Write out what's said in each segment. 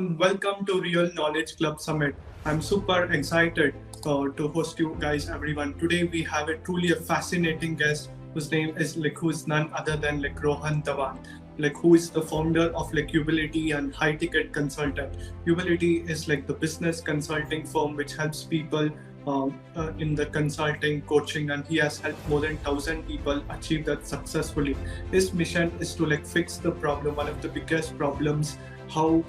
everyone, welcome to Real Knowledge Club Summit. I'm super excited to host you guys, everyone. Today we have a truly a fascinating guest whose name is who's none other than Rohan Dhawan, who is the founder of Ubility and high ticket consultant. Ubility is the business consulting firm which helps people in the consulting, coaching, and he has helped more than 1,000 people achieve that successfully. His mission is to fix the problem, one of the biggest problems, how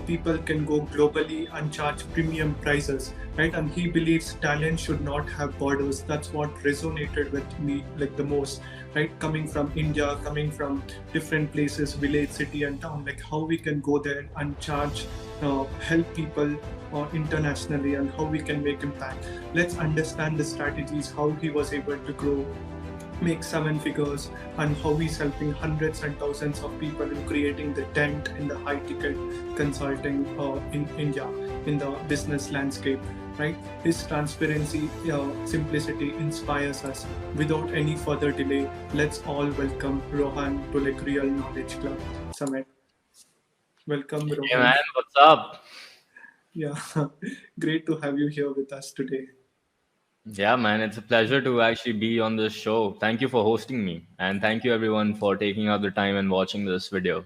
people can go globally and charge premium prices, right? And he believes talent should not have borders. That's what resonated with me the most, right? Coming from India, coming from different places, village, city, and town, how we can go there and charge, help people internationally, and how we can make impact. Let's understand the strategies, how he was able to grow, make seven figures, and how he's helping hundreds and thousands of people in creating the dent in the high ticket consulting in India, in the business landscape, right? His transparency, simplicity inspires us. Without any further delay, let's all welcome Rohan to Real Knowledge Club Summit. Welcome, Rohan. Hey man, what's up? Yeah, great to have you here with us today. Yeah, man, it's a pleasure to actually be on this show. Thank you for hosting me, and thank you everyone for taking out the time and watching this video.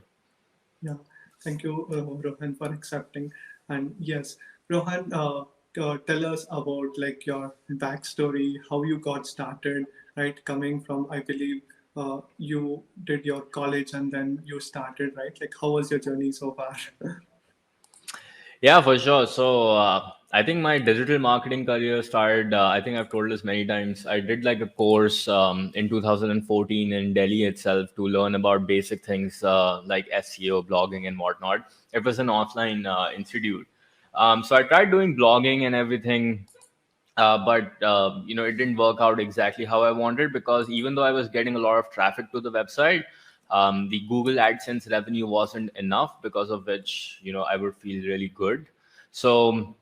Yeah, thank you, Rohan, for accepting. And yes, Rohan, tell us about your backstory, how you got started, right? Coming from, I believe, you did your college and then you started, right? How was your journey so far? Yeah, for sure. So I think my digital marketing career started. I think I've told this many times. I did a course in 2014 in Delhi itself to learn about basic things like SEO, blogging, and whatnot. It was an offline institute. So I tried doing blogging and everything, but it didn't work out exactly how I wanted, because even though I was getting a lot of traffic to the website, the Google AdSense revenue wasn't enough, because of which I would feel really good. So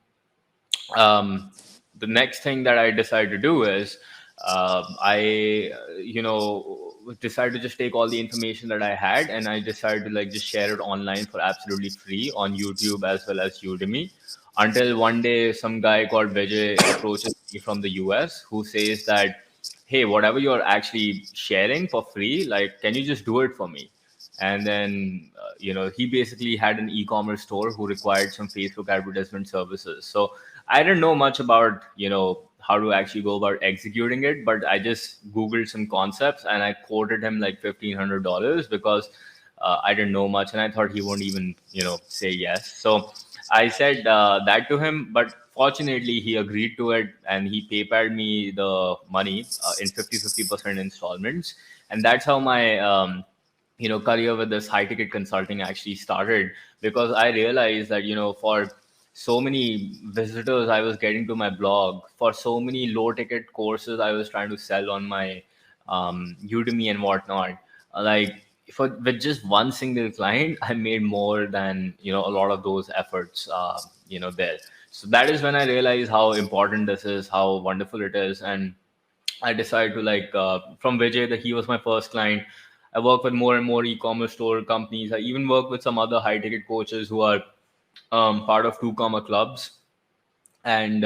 um, the next thing that I decided to do is I decided to just take all the information that I had, and I decided to just share it online for absolutely free on YouTube as well as Udemy. Until one day, some guy called Vijay approaches me from the US, who says that, hey, whatever you're actually sharing for free, can you just do it for me? And then he basically had an e-commerce store who required some Facebook advertisement services. So I didn't know much about how to actually go about executing it, but I just googled some concepts and I quoted him like $1,500, because I didn't know much and I thought he won't even say yes. So I said that to him, but fortunately he agreed to it and he PayPal'd me the money in 50% installments. And that's how my career with this high ticket consulting actually started, because I realized that for so many visitors I was getting to my blog, for so many low ticket courses I was trying to sell on my Udemy and whatnot, like for with just one single client I made more than a lot of those efforts there. So that is when I realized how important this is, how wonderful it is. And I decided to from Vijay, that he was my first client. I work with more and more e-commerce store companies. I even work with some other high ticket coaches who are part of two comma clubs. And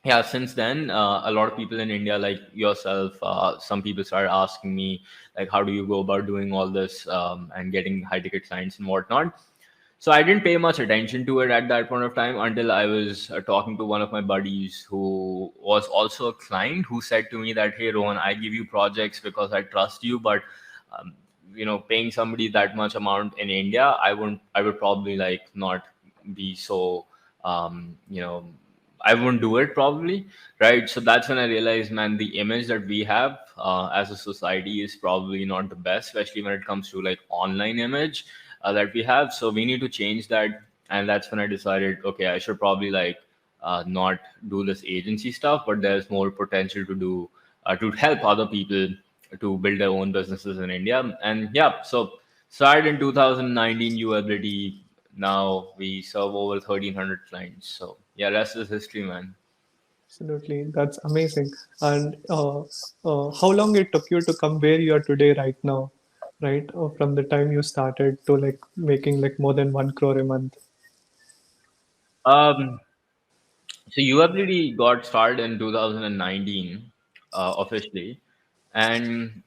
yeah, since then, a lot of people in India, like yourself, some people started asking me, how do you go about doing all this and getting high ticket clients and whatnot? So I didn't pay much attention to it at that point of time, until I was talking to one of my buddies who was also a client, who said to me that, hey, Rohan, I give you projects because I trust you, but um, paying somebody that much amount in India, I would probably not be so, um, you know, I wouldn't do it probably, right? So that's when I realized, man, the image that we have as a society is probably not the best, especially when it comes to online image that we have. So we need to change that. And that's when I decided, okay, I should probably not do this agency stuff, but there's more potential to do to help other people to build their own businesses in India. And yeah, so started in 2019, UAbility. Now we serve over 1,300 clients. So yeah, rest is history, man. Absolutely, that's amazing. And how long it took you to come where you are today, right now? right? Or from the time you started to like making like more than 1 crore a month. Um, so UFLD got started in 2019 officially, and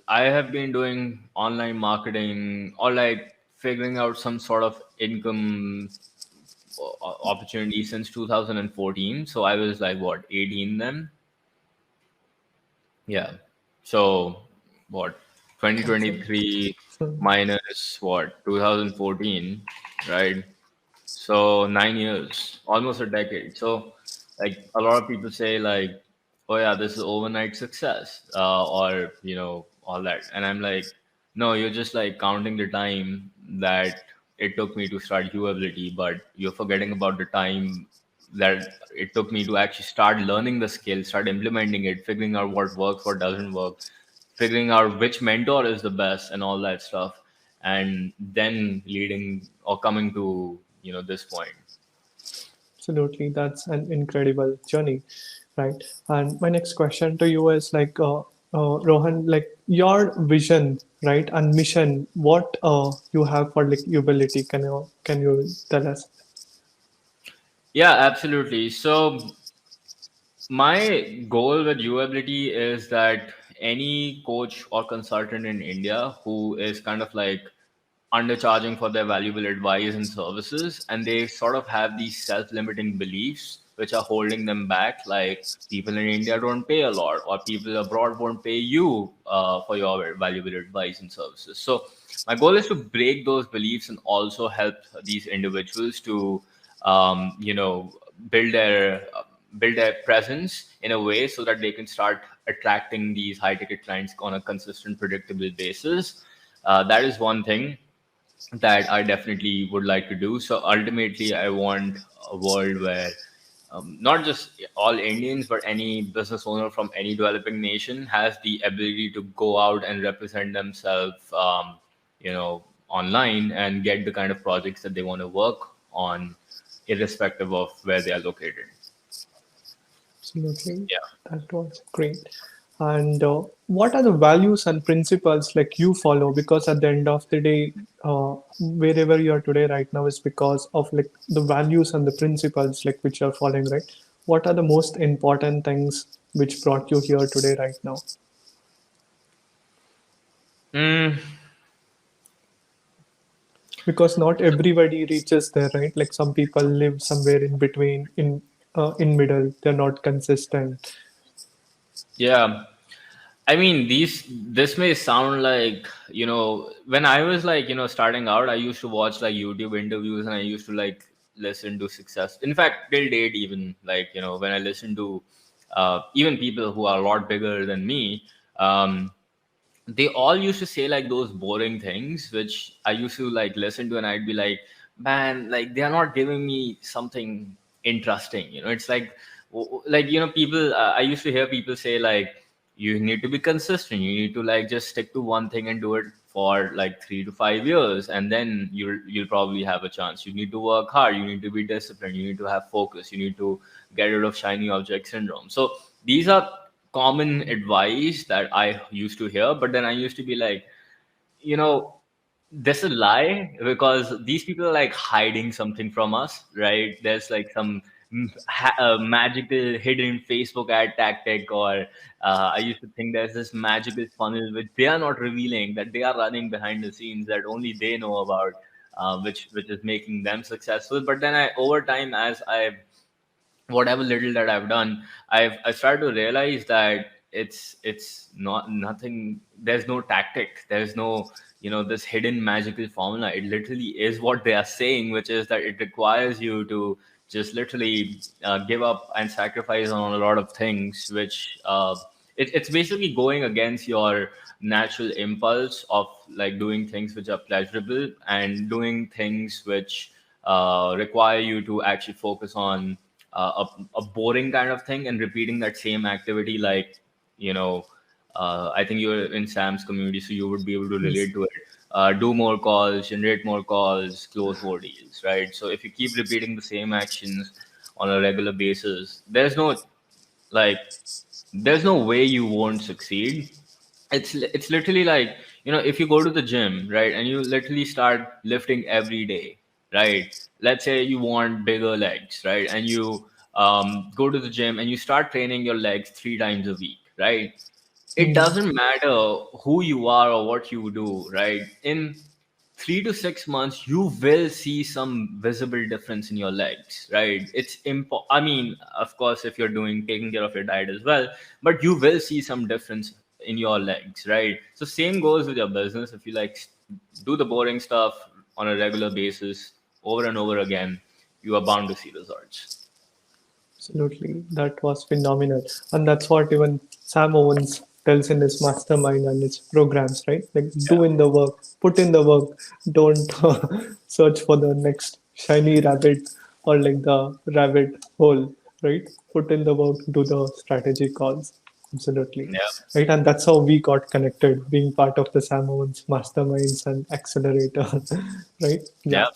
I have been doing online marketing or like figuring out some sort of income opportunity since 2014. So I was like what 18 then. Yeah. So what Awesome. 2023 Hmm. minus what 2014, right? So 9 years, almost a decade. So like a lot of people say like, oh yeah, this is overnight success, or all that, and I'm like, no, you're just like counting the time that it took me to start usability, but you're forgetting about the time that it took me to actually start learning the skill, start implementing it, figuring out what works, what doesn't work, figuring out which mentor is the best, and all that stuff, and then leading or coming to this point. Absolutely, that's an incredible journey, right? And my next question to you is like, Rohan, like your vision, right, and mission. What you have for like usability? Can you tell us? Yeah, absolutely. So my goal with UAbility is that any coach or consultant in India who is kind of like undercharging for their valuable advice and services, and they sort of have these self-limiting beliefs which are holding them back, like people in India don't pay a lot, or people abroad won't pay you for your valuable advice and services. So my goal is to break those beliefs and also help these individuals to build their build their presence in a way so that they can start attracting these high ticket clients on a consistent predictable basis. That is one thing that I definitely would like to do. So ultimately, I want a world where not just all Indians, but any business owner from any developing nation has the ability to go out and represent themselves, online and get the kind of projects that they want to work on, irrespective of where they are located. Absolutely, Yeah. that was great. And what are the values and principles like you follow? Because at the end of the day, wherever you are today right now is because of like the values and the principles like which you are following, right? What are the most important things which brought you here today right now? Mm, Because not everybody reaches there, right? Like some people live somewhere in between, in middle. They're not consistent. yeah. I mean, this may sound like, when I was like, starting out, I used to watch like YouTube interviews and I used to like listen to success. In fact, till date, even like, when I listen to even people who are a lot bigger than me, they all used to say like those boring things, which I used to like listen to, and I'd be like, man, like they are not giving me something interesting. It's like, people. I used to hear people say like, you need to be consistent. You need to like just stick to one thing and do it for like 3 to 5 years, and then you'll probably have a chance. You need to work hard. You need to be disciplined. You need to have focus. You need to get rid of shiny object syndrome. So these are common advice that I used to hear, but then I used to be like, you know, this is a lie because these people are like hiding something from us, right? There's like some magical hidden Facebook ad tactic, or I used to think there's this magical funnel which they are not revealing, that they are running behind the scenes that only they know about, which is making them successful. But then over time, as I whatever little that I've done, I started to realize that it's not nothing. There's no tactic. There's no this hidden magical formula. It literally is what they are saying, which is that it requires you to just literally give up and sacrifice on a lot of things, which it's basically going against your natural impulse of like doing things which are pleasurable and doing things which require you to actually focus on a boring kind of thing and repeating that same activity like you know I think you're in Sam's community, so you would be able to Yes. relate to it. Do more calls, generate more calls, close more deals, right? So if you keep repeating the same actions on a regular basis, like there's no way you won't succeed. It's literally like if you go to the gym, right, and you literally start lifting every day, right? Let's say you want bigger legs, right? And you go to the gym and you start training your legs 3 times a week, right? It Hmm. doesn't matter who you are or what you do, right? In 3 to 6 months, you will see some visible difference in your legs, right? I mean, of course, if you're taking care of your diet as well, but you will see some difference in your legs, right? So same goes with your business. If you do the boring stuff on a regular basis over and over again, you are bound to see results. Absolutely, that was phenomenal, and that's what even Sam Owens tells in his mastermind and his programs, right? Like, Yeah. do in the work, put in the work. Don't search for the next shiny rabbit or like the rabbit hole, right? Put in the work, do the strategy calls. Absolutely, Yeah. right, and that's how we got connected, being part of the Sam Owens masterminds and accelerator, right? Yeah.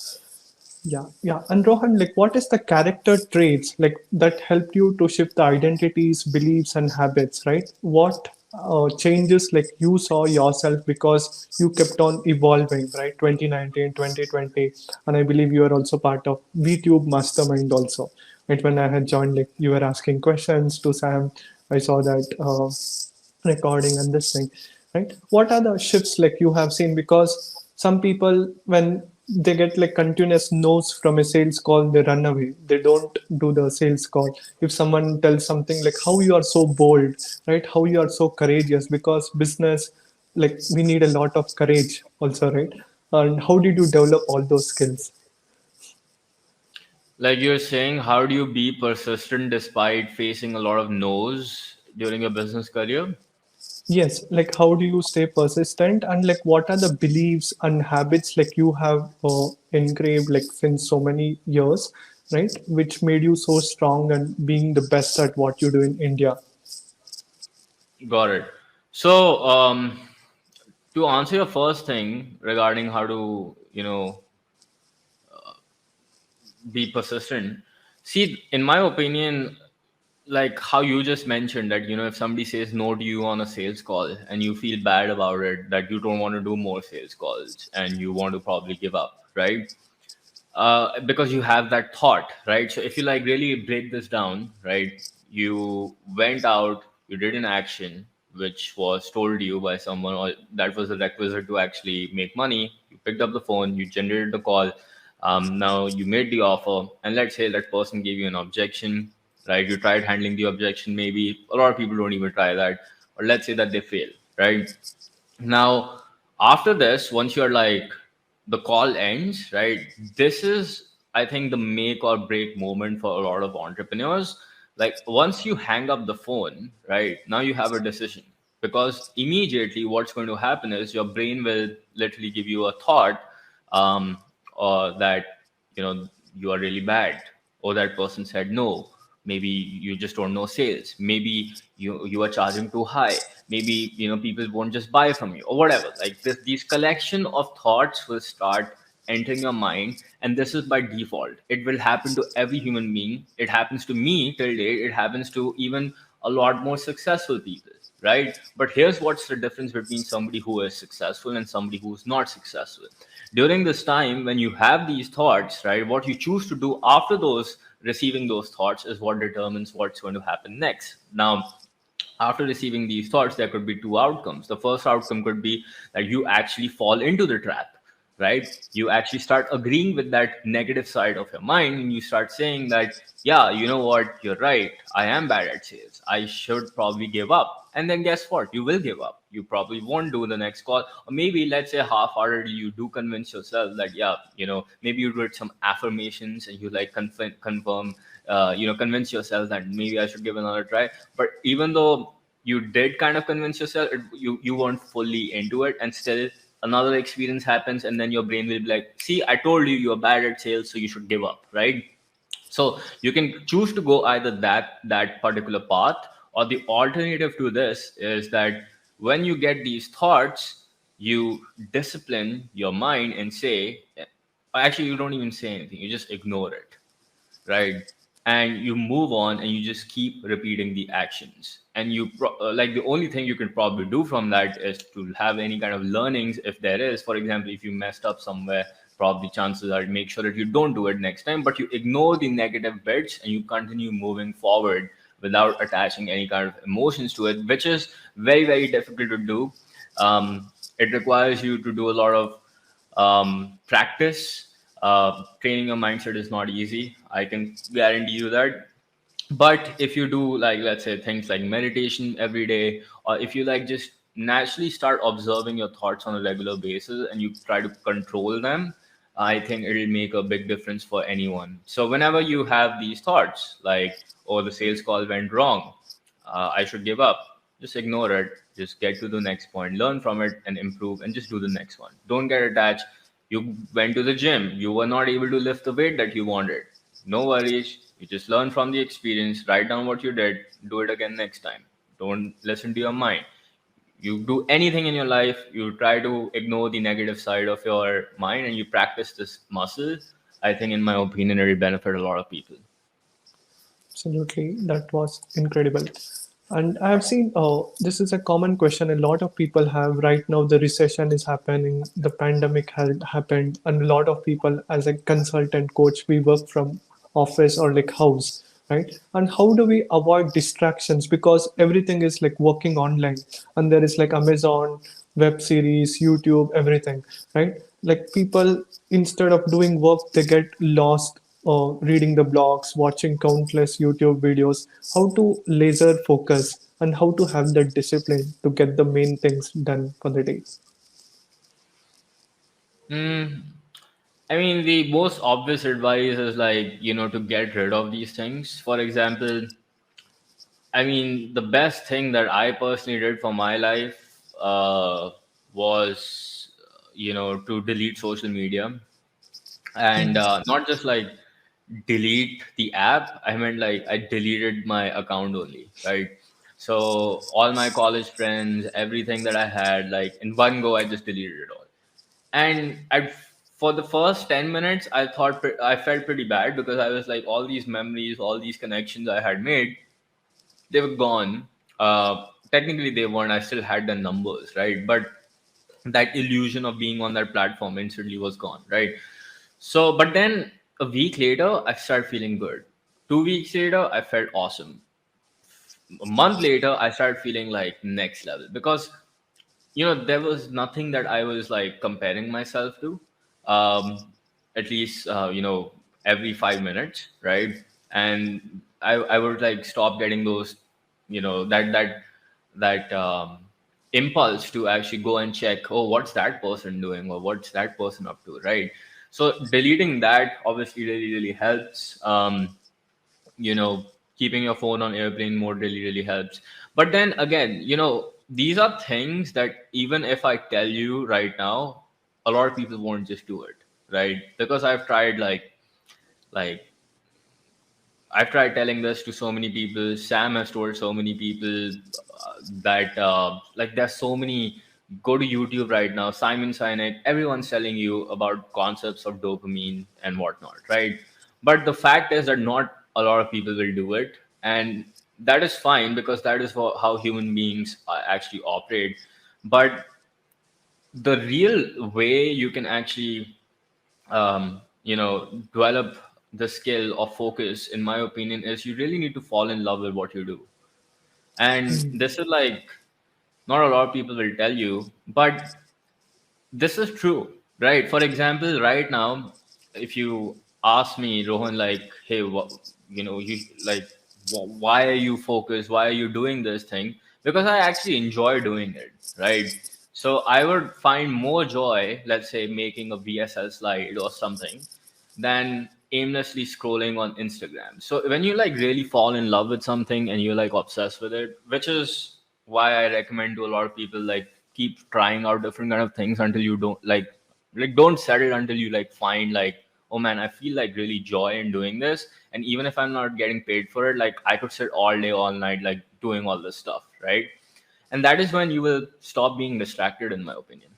Yeah. Yeah. And Rohan, like, what is the character traits like that helped you to shift the identities, beliefs, and habits, right? What changes like you saw yourself because you kept on evolving, right? 2019, 2020, and I believe you are also part of VTube Mastermind also, right? When I had joined, like, you were asking questions to Sam. I saw that recording and this thing, right? What are the shifts like you have seen? Because some people, when they get like continuous no's from a sales call, they run away, they don't do the sales call. If someone tells something like how you are so bold, right, how you are so courageous, because business, like, we need a lot of courage also, right? And how did you develop all those skills? Like you're saying, how do you be persistent despite facing a lot of no's during your business career? Yes, like how do you stay persistent, and like what are the beliefs and habits like you have engraved like since so many years, right? Which made you so strong and being the best at what you do in India. Got it. So, to answer your first thing regarding how to, be persistent, see, in my opinion, like how you just mentioned that, if somebody says no to you on a sales call and you feel bad about it, that you don't want to do more sales calls and you want to probably give up, right? Because you have that thought, right? So if you like really break this down, right? You went out, you did an action which was told you by someone, or that was a requisite to actually make money. You picked up the phone, you generated the call. Now you made the offer, and let's say that person gave you an objection, right? You tried handling the objection. Maybe a lot of people don't even try that, or let's say that they fail, right? Now, after this, once you're like the call ends, right? This is, I think, the make or break moment for a lot of entrepreneurs. Like, once you hang up the phone, right? Now you have a decision, because immediately what's going to happen is your brain will literally give you a thought, um, that you are really bad, or that person said no. Maybe you just don't know sales. Maybe you are charging too high. Maybe people won't just buy from you, or whatever. Like these collection of thoughts will start entering your mind, and this is by default. It will happen to every human being. It happens to me till date. It happens to even a lot more successful people, right? But here's what's the difference between somebody who is successful and somebody who's not successful. During this time when you have these thoughts, right, what you choose to do after those receiving those thoughts is what determines what's going to happen next. Now, after receiving these thoughts, there could be two outcomes. The first outcome could be that you actually fall into the trap, right? You actually start agreeing with that negative side of your mind, and you start saying that, yeah, you know what, you're right. I am bad at sales. I should probably give up. And then guess what? You will give up. You probably won't do the next call. Or maybe, let's say, half-heartedly, you do convince yourself that, yeah, maybe you did some affirmations and you like confirm, convince yourself that maybe I should give another try. But even though you did kind of convince yourself, you weren't fully into it, and still another experience happens, and then your brain will be like, see, I told you you're bad at sales, so you should give up, right? So you can choose to go either that particular path, or the alternative to this is that when you get these thoughts, you discipline your mind and say, actually, you don't even say anything, you just ignore it, right? and you move on and you just keep repeating the actions. And like the only thing you can probably do from that is to have any kind of learnings, if there is. For example, if you messed up somewhere, probably chances are make sure that you don't do it next time, but you ignore the negative bits and you continue moving forward without attaching any kind of emotions to it, which is very, very difficult to do. It requires you to do a lot of practice. Training your mindset is not easy. I can guarantee you that. But if you do, like, let's say things like meditation every day, or if you like just naturally start observing your thoughts on a regular basis and you try to control them, I think it'll make a big difference for anyone. So whenever you have these thoughts like, oh, the sales call went wrong, I should give up, just ignore it, just get to the next point, learn from it and improve, and just do the next one. Don't get attached. You went to the gym, you were not able to lift the weight that you wanted, no worries. You just learn from the experience, write down what you did, do it again next time. Don't listen to your mind. You do anything in your life, you try to ignore the negative side of your mind and you practice this muscle. I think, in my opinion, it will benefit a lot of people. Absolutely, that was incredible. And I have seen this is a common question a lot of people have right now. The recession is happening, the pandemic had happened, and a lot of people, as a consultant coach, we work from office or like house, right? And how do we avoid distractions? Because everything is like working online, and there is like Amazon, web series, YouTube, everything, right? Like people, instead of doing work, they get lost reading the blogs, watching countless YouTube videos, how to laser focus and how to have the discipline to get the main things done for the day. Mm, I mean, the most obvious advice is like, to get rid of these things. For example, I mean, the best thing that I personally did for my life was, to delete social media. And not just like delete the app, I meant like I deleted my account only, right? So all my college friends, everything that I had, like in one go, I just deleted it all. And for the first 10 minutes, I felt pretty bad, because I was like, all these memories, all these connections I had made, they were gone. Technically they weren't, I still had the numbers, right? But that illusion of being on that platform instantly was gone, right? So, but then a week later, I started feeling good. 2 weeks later, I felt awesome. A month later, I started feeling like next level, because there was nothing that I was like comparing myself to. Um, at least every 5 minutes, right? And I would like stop getting those, that impulse to actually go and check, oh, what's that person doing, or what's that person up to, right? So deleting that obviously really, really helps. You know Keeping your phone on airplane mode really, really helps. But then again, these are things that even if I tell you right now, a lot of people won't just do it, right? Because like I've tried telling this to so many people. Sam has told so many people that like there's so many. Go to YouTube right now. Simon Sinek, everyone's telling you about concepts of dopamine and whatnot, right? But the fact is that not a lot of people will do it, and that is fine, because that is how human beings actually operate. But the real way you can actually develop the skill of focus, in my opinion, is you really need to fall in love with what you do. And this is like, not a lot of people will tell you, but this is true, right? For example, right now, if you ask me, Rohan, like, hey, what, you like, why are you focused? Why are you doing this thing? Because I actually enjoy doing it, right? So I would find more joy, let's say, making a VSL slide or something, than aimlessly scrolling on Instagram. So when you like really fall in love with something and you're like obsessed with it, which is why I recommend to a lot of people, like, keep trying out different kind of things until you don't like don't settle until you like find like, oh man, I feel like really joy in doing this. And even if I'm not getting paid for it, like I could sit all day, all night, like doing all this stuff, right? And that is when you will stop being distracted, in my opinion.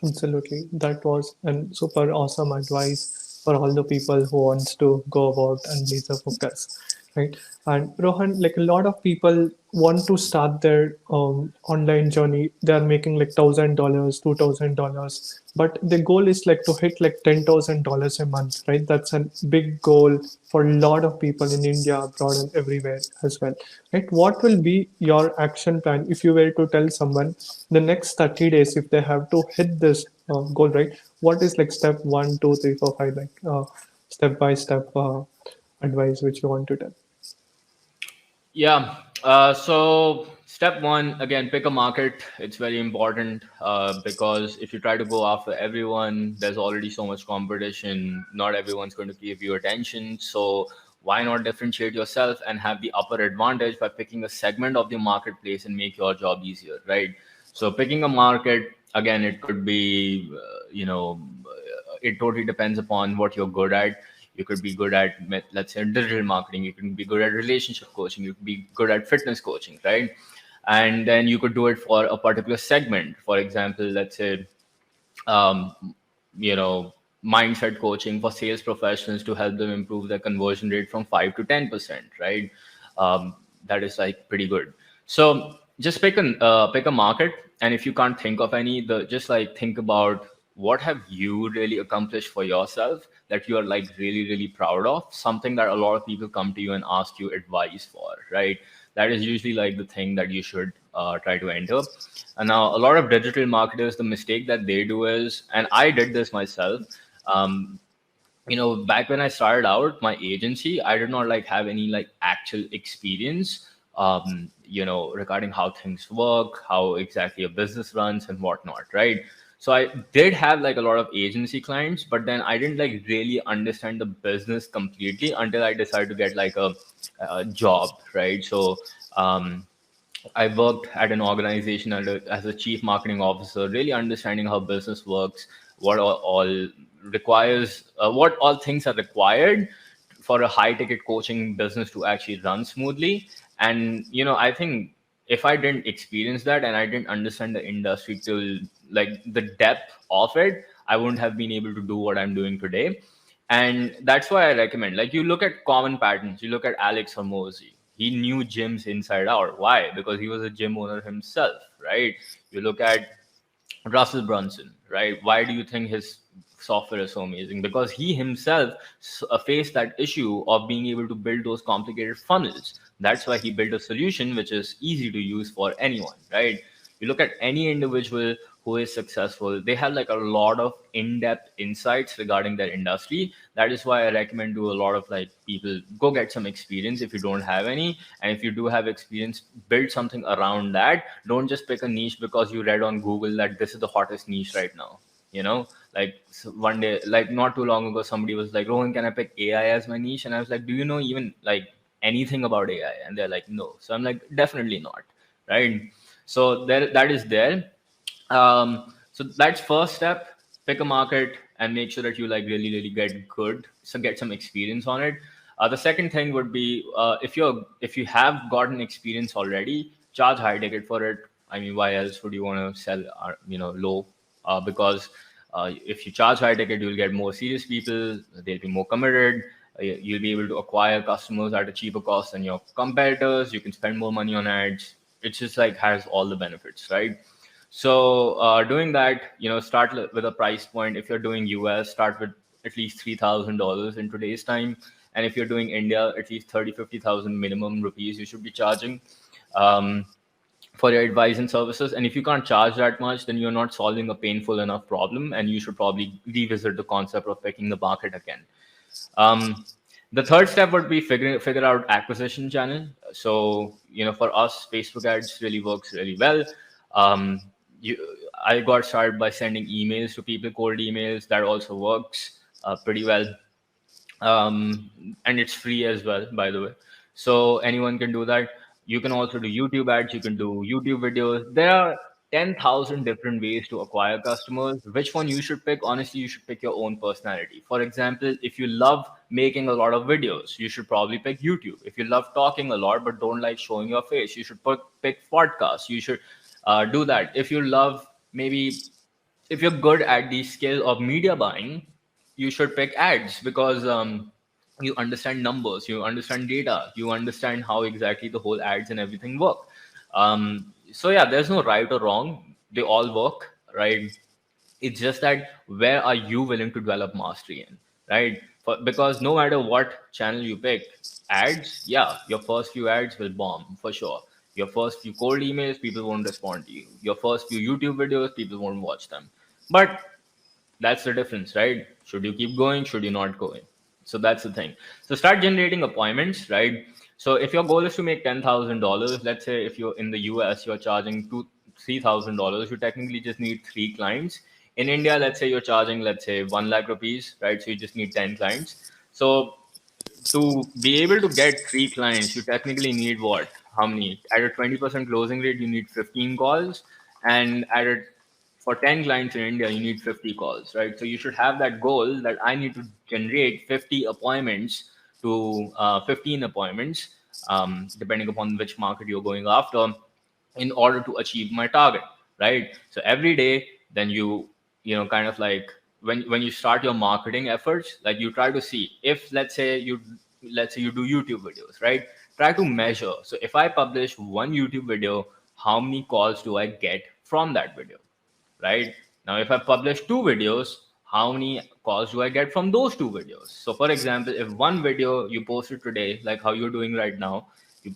Absolutely. That was a super awesome advice. for all the people who wants to go about and laser focus, right? And Rohan, like a lot of people want to start their online journey. They are making like $1,000, $2,000, but the goal is like to hit like $10,000 a month, right? That's a big goal for a lot of people in India, abroad, and everywhere as well, right? What will be your action plan if you were to tell someone the next 30 days if they have to hit this goal, right? What is like step one, two, three, four, five, like step by step advice which you want to tell? Yeah. So step one, again, pick a market. It's very important because if you try to go after everyone, there's already so much competition. Not everyone's going to give you attention. So why not differentiate yourself and have the upper advantage by picking a segment of the marketplace and make your job easier, right? So picking a market, again, it could be, it totally depends upon what you're good at. You could be good at, let's say, digital marketing. You can be good at relationship coaching. You could be good at fitness coaching, right? And then you could do it for a particular segment. For example, let's say, um, you know, mindset coaching for sales professionals to help them improve their conversion rate from 5 to 10%, right? That is like pretty good. So just pick a market, and if you can't think of any, the just like think about what have you really accomplished for yourself that you are like really proud of, something that a lot of people come to you and ask you advice for, right? That is usually like the thing that you should try to enter. And now a lot of digital marketers, the mistake that they do is, and I did this myself. Um, Back when I started out my agency, I did not like have any like actual experience, regarding how things work, how exactly a business runs and whatnot, right? So I did have like a lot of agency clients, but then I didn't like really understand the business completely until I decided to get like a job, right? So I worked at an organization as a chief marketing officer, really understanding how business works, what all requires, what all things are required for a high ticket coaching business to actually run smoothly. And I think if I didn't experience that and I didn't understand the industry till like the depth of it, I wouldn't have been able to do what I'm doing today. And that's why I recommend, like, you look at common patterns. You look at Alex Hormozy. He knew gyms inside out. Why? Because he was a gym owner himself, right? You look at Russell Brunson, right? Why do you think his software is so amazing? Because he himself faced that issue of being able to build those complicated funnels. That's why he built a solution which is easy to use for anyone, right? You look at any individual who is successful, they have like a lot of in-depth insights regarding their industry. That is why I recommend to a lot of like people, go get some experience if you don't have any, and if you do have experience, build something around that. Don't just pick a niche because you read on Google that this is the hottest niche right now. Like, so one day, like not too long ago, somebody was like, Rohan, can I pick AI as my niche? And I was like, do you know even like anything about AI? And they're like, no. So I'm like, definitely not, right? So there, that is there. So that's first step. Pick a market and make sure that you like really get good, so get some experience on it. The second thing would be, if you have gotten experience already, charge high ticket for it. I mean, why else would you want to sell low? Because if you charge high ticket, you'll get more serious people. They'll be more committed. You'll be able to acquire customers at a cheaper cost than your competitors. You can spend more money on ads. It's just like has all the benefits, right? So doing that, start with a price point. If you're doing US, start with at least $3,000 in today's time. And if you're doing India, at least 30, 50,000 minimum rupees you should be charging um, for your advice and services. And if you can't charge that much, then you're not solving a painful enough problem, and you should probably revisit the concept of picking the market again. Um, the third step would be figure out acquisition channel. So for us, Facebook ads really works really well. Um, you, I got started by sending emails to people, cold emails. That also works pretty well, and it's free as well, by the way. So anyone can do that. You can also do YouTube ads. You can do YouTube videos. There are 10,000 different ways to acquire customers. Which one you should pick? Honestly, you should pick your own personality. For example, if you love making a lot of videos, you should probably pick YouTube. If you love talking a lot but don't like showing your face, you should pick podcasts. You should do that. If you love, maybe if you're good at the skill of media buying, you should pick ads because you understand numbers, you understand data, you understand how exactly the whole ads and everything work. So yeah, there's no right or wrong. They all work, right? It's just that where are you willing to develop mastery in, right? Because no matter what channel you pick, ads, yeah, your first few ads will bomb for sure. Your first few cold emails, people won't respond to you. Your first few YouTube videos, people won't watch them. But that's the difference, right? Should you keep going? Should you not going? So that's the thing. So start generating appointments, right? So if your goal is to make $10,000, let's say if you're in the US, you're charging $3,000. You technically just need 3 clients. In India, let's say you're charging, let's say 1 lakh rupees, right? So you just need 10 clients. So to be able to get 3 clients, you technically need what? How many? At a 20% closing rate, you need 15 calls, and for 10 clients in India, you need 50 calls, right? So you should have that goal that I need to generate 50 appointments to 15 appointments, depending upon which market you're going after, in order to achieve my target, right? So every day, then kind of like when you start your marketing efforts, like you try to see if let's say you do YouTube videos, right? Try to measure. So if I publish one YouTube video, how many calls do I get from that video, right? Now, if I publish 2 videos, how many calls do I get from those 2 videos? So, for example, if one video you posted today, like how you're doing right now,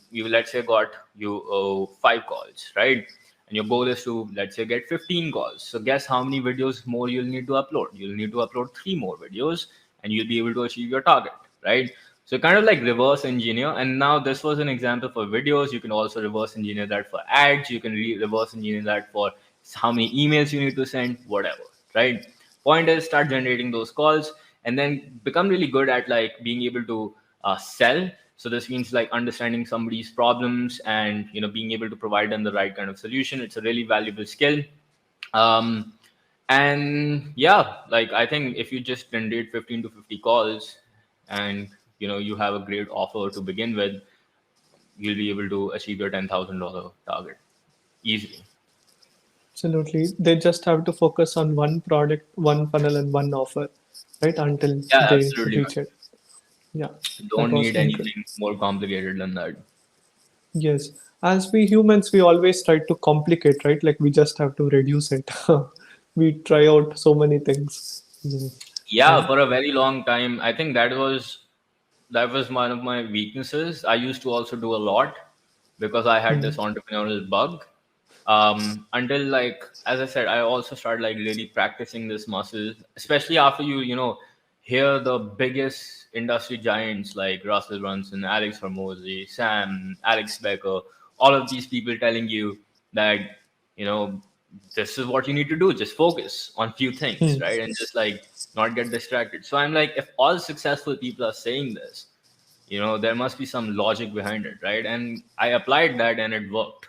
you let's say got 5 calls, right? And your goal is to, let's say, get 15 calls. So, guess how many videos more you'll need to upload? You'll need to upload 3 more videos, and you'll be able to achieve your target, right? So kind of like reverse engineer. And now this was an example for videos. You can also reverse engineer that for ads. You can reverse engineer that for how many emails you need to send, whatever, right? Point is, start generating those calls and then become really good at like being able to sell. So this means like understanding somebody's problems and being able to provide them the right kind of solution. It's a really valuable skill. Um, and yeah, like I think if you just generate 15 to 50 calls and you have a great offer to begin with, you'll be able to achieve your $10,000 target easily. Absolutely. They just have to focus on one product, one funnel, and one offer, right? Until Yeah, they absolutely. reach it. Yeah, that Don't was need incredible. anything more complicated than that. Yes. As we humans, we always try to complicate, right? Like we just have to reduce it. We try out so many things. Yes. Yeah, And for a very long time, I think that was one of my weaknesses. I used to also do a lot because I had this mm, entrepreneurial bug. Until like as I said, I also started like really practicing this muscle, especially after you hear the biggest industry giants like Russell Brunson, Alex Hormozy, Sam, Alex Becker, all of these people telling you that you know this is what you need to do. Just focus on few things, mm, right? And just like not get distracted. So I'm like, if all successful people are saying this, there must be some logic behind it, right? And I applied that and it worked.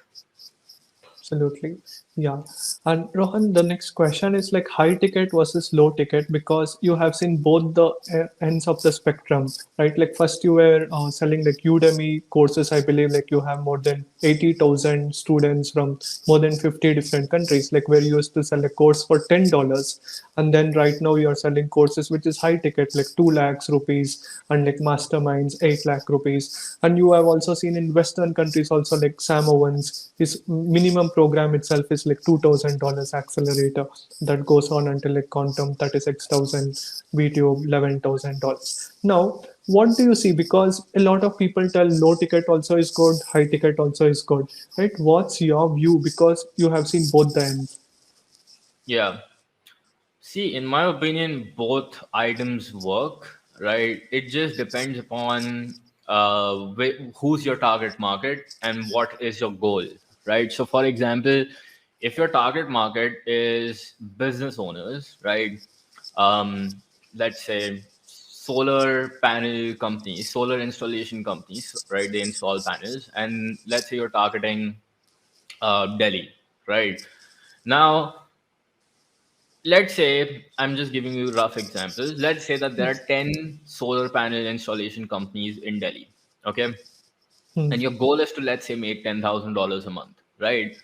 absolutely. Yeah. And Rohan, the next question is like high ticket versus low ticket because you have seen both the ends of the spectrum, right? Like first you were selling like Udemy courses. I believe like you have more than 80,000 students from more than 50 different countries, like where you used to sell a course for $10. And then right now you are selling courses which is high ticket, like 2 lakhs rupees, and like masterminds, 8 lakh rupees. And you have also seen in Western countries also like Sam Owens, his minimum program itself is like $2,000 accelerator that goes on until like quantum 36,000, BTO $11,000. Now, what do you see? Because a lot of people tell low ticket also is good, high ticket also is good, right? What's your view? Because you have seen both the ends. Yeah. See, in my opinion, both items work, right? It just depends upon who's your target market and what is your goal, right? So, for example, if your target market is business owners, right? Let's say solar panel companies, solar installation companies, right? They install panels, and let's say you're targeting Delhi, right? Now, let's say I'm just giving you rough examples. Let's say that there are 10 solar panel installation companies in Delhi. Okay. Hmm. And your goal is to, let's say, make $10,000 a month, right?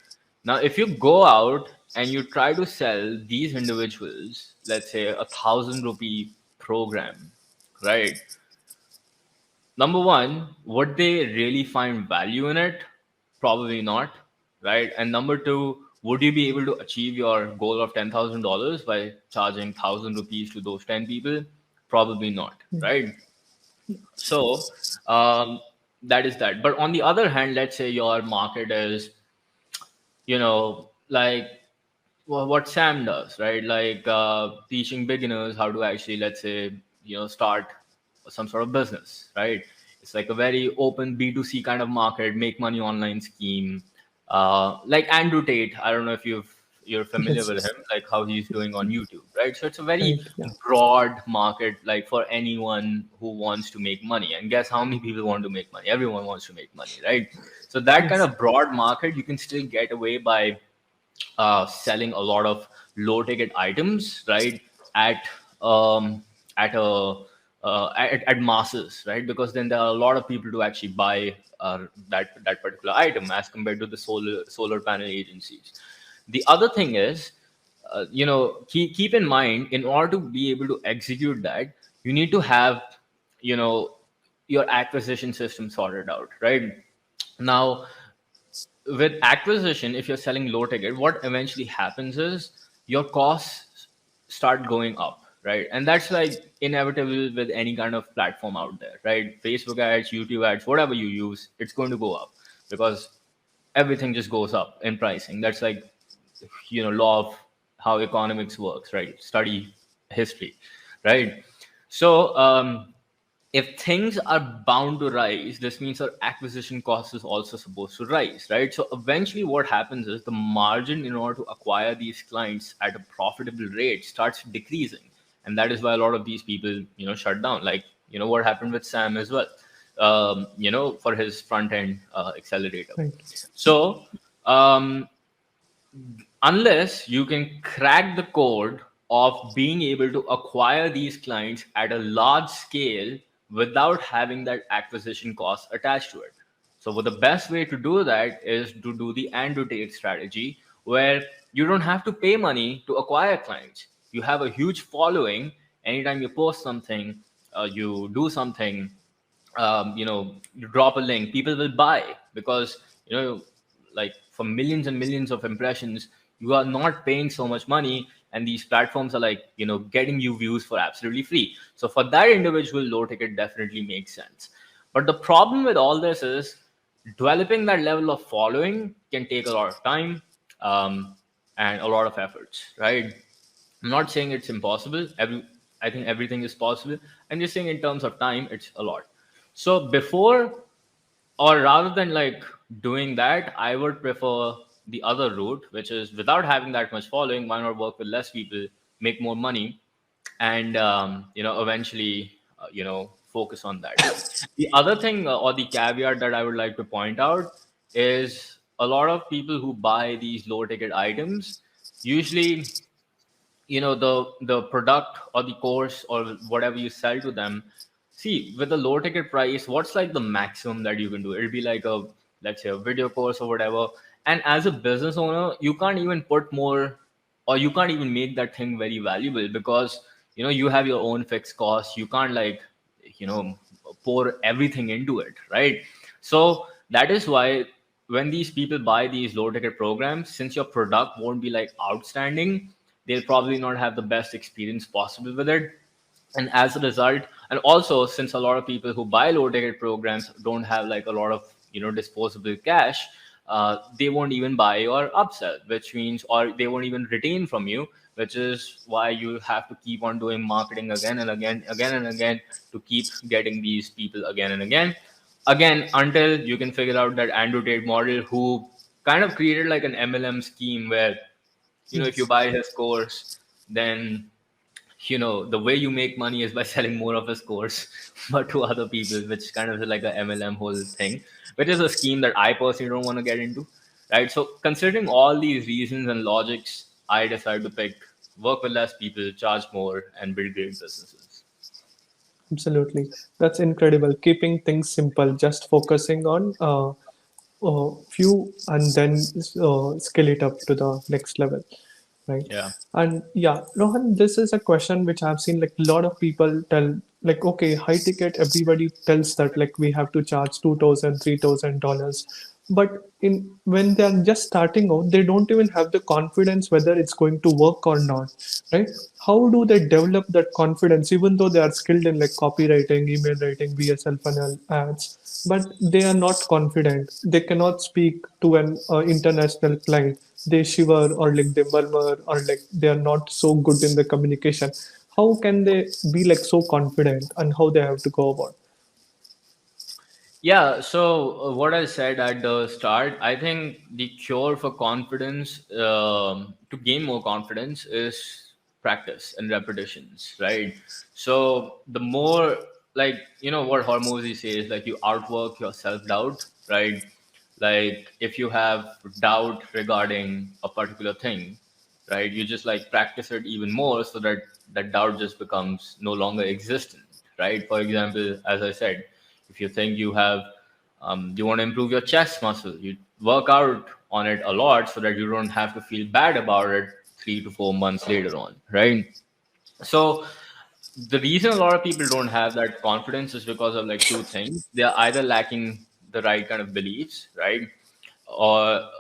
Now, if you go out and you try to sell these individuals, let's say, 1,000 rupee program, right? Number one, would they really find value in it? Probably not, right? And number two, would you be able to achieve your goal of $10,000 by charging 1,000 rupees to those 10 people? Probably not, right? So that is that. But on the other hand, let's say your market is, like what Sam does, right? Like teaching beginners how to actually, let's say, start some sort of business, right? It's like a very open B2C kind of market, make money online scheme. Like Andrew Tate, I don't know if you're familiar Yes. with him, like how he's doing on YouTube, right? So it's a very Right. Yeah. broad market, like for anyone who wants to make money. And guess how many people want to make money? Everyone wants to make money, right? So that kind Yes. of broad market, you can still get away by selling a lot of low ticket items, right? At at a at masses, right? Because then there are a lot of people to actually buy that particular item as compared to the solar panel agencies. The other thing is, keep in mind, in order to be able to execute that, you need to have, you know your acquisition system sorted out, right? Now, with acquisition, if you're selling low ticket, what eventually happens is your costs start going up, right? And that's like inevitable with any kind of platform out there, right? Facebook ads, YouTube ads, whatever you use, it's going to go up because everything just goes up in pricing. That's like, law of how economics works, right? Study history, right? So if things are bound to rise, this means our acquisition cost is also supposed to rise, right? So eventually, what happens is the margin in order to acquire these clients at a profitable rate starts decreasing, and that is why a lot of these people, shut down. Like, what happened with Sam as well, for his front end accelerator. Right. So um, unless you can crack the code of being able to acquire these clients at a large scale without having that acquisition cost attached to it. So, the best way to do that is to do the annotate strategy, where you don't have to pay money to acquire clients. You have a huge following. Anytime you post something, you do something, you drop a link, people will buy because, like for millions and millions of impressions, you are not paying so much money, and these platforms are like, getting you views for absolutely free. So for that individual, low ticket definitely makes sense. But the problem with all this is developing that level of following can take a lot of time, and a lot of efforts, right? I'm not saying it's impossible. I think everything is possible. I'm just saying in terms of time, it's a lot. So before, or rather than like doing that, I would prefer the other route, which is without having that much following, why not work with less people, make more money, and eventually, focus on that. The other thing, or the caveat that I would like to point out, is a lot of people who buy these low ticket items usually, the product or the course or whatever you sell to them. See, with the low ticket price, what's like the maximum that you can do? It'll be like a, let's say, a video course or whatever. And as a business owner, you can't even put more, or you can't even make that thing very valuable because, you have your own fixed costs. You can't like, you know pour everything into it, right? So that is why when these people buy these low ticket programs, since your product won't be like outstanding, they'll probably not have the best experience possible with it. And as a result, and also since a lot of people who buy low ticket programs don't have like a lot of, disposable cash, they won't even buy or upsell, which means, or they won't even retain from you, which is why you have to keep on doing marketing again and again and again, to keep getting these people again and again, until you can figure out that Andrew Tate model, who kind of created like an MLM scheme where, if you Yes. buy his course, then, the way you make money is by selling more of his course but to other people, which kind of is like a MLM whole thing, which is a scheme that I personally don't want to get into, right? So considering all these reasons and logics, I decided to pick work with less people, charge more, and build great businesses. Absolutely. That's incredible. Keeping things simple, just focusing on few and then scale it up to the next level. right? Yeah. And yeah, Rohan, this is a question which I've seen like a lot of people tell, like, okay, high ticket, everybody tells that like we have to charge 2,000, $3,000, but in when they're just starting out, they don't even have the confidence whether it's going to work or not, right? How do they develop that confidence even though they are skilled in like copywriting, email writing, VSL funnel ads, but they are not confident, they cannot speak to an international client, they shiver or like they murmur or like they are not so good in the communication. How can they be like so confident, and how they have to go about? Yeah, so what I said at the start, I think the cure for confidence, to gain more confidence, is practice and repetitions, right? So the more, like, what Hormozy says, like, you outwork your self-doubt, right? Like, if you have doubt regarding a particular thing, right, you just like practice it even more so that that doubt just becomes no longer existent, right? For example, as I said, if you think you want to improve your chest muscle, you work out on it a lot so that you don't have to feel bad about it 3 to 4 months later on, right? So the reason a lot of people don't have that confidence is because of like two things. They're either lacking the right kind of beliefs, right? Or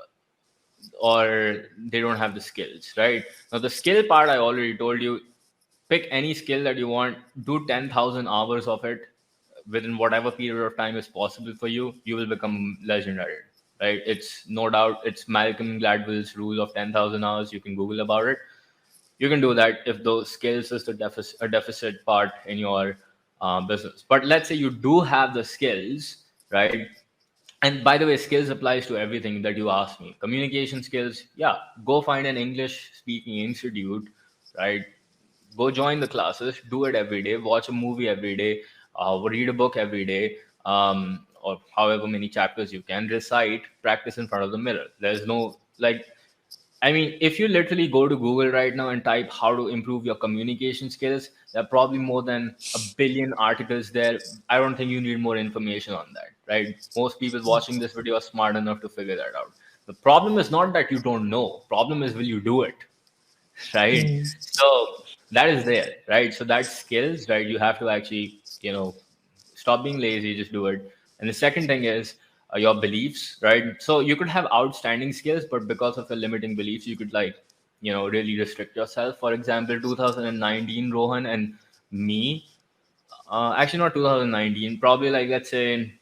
they don't have the skills, right? Now the skill part, I already told you, pick any skill that you want, do 10,000 hours of it within whatever period of time is possible for you, you will become legend at it, right? It's no doubt, it's Malcolm Gladwell's rule of 10,000 hours. You can Google about it. You can do that if those skills is the deficit part in your business. But let's say you do have the skills, right? And by the way, skills applies to everything that you ask me. Communication skills, yeah, go find an English speaking institute, right? Go join the classes, do it every day, watch a movie every day, read a book every day, or however many chapters you can recite, practice in front of the mirror. There's no like, I mean, if you literally go to Google right now and type how to improve your communication skills, there are probably more than a billion articles there. I don't think you need more information on that, right? Most people watching this video are smart enough to figure that out. The problem is not that you don't know. Problem is, will you do it? Right? Hmm. So that is there, right? So that's skills, right? You have to actually, stop being lazy, just do it. And the second thing is your beliefs, right? So you could have outstanding skills, but because of your limiting beliefs, you could like, really restrict yourself. For example, 2019 Rohan and me, actually not 2019, probably like let's say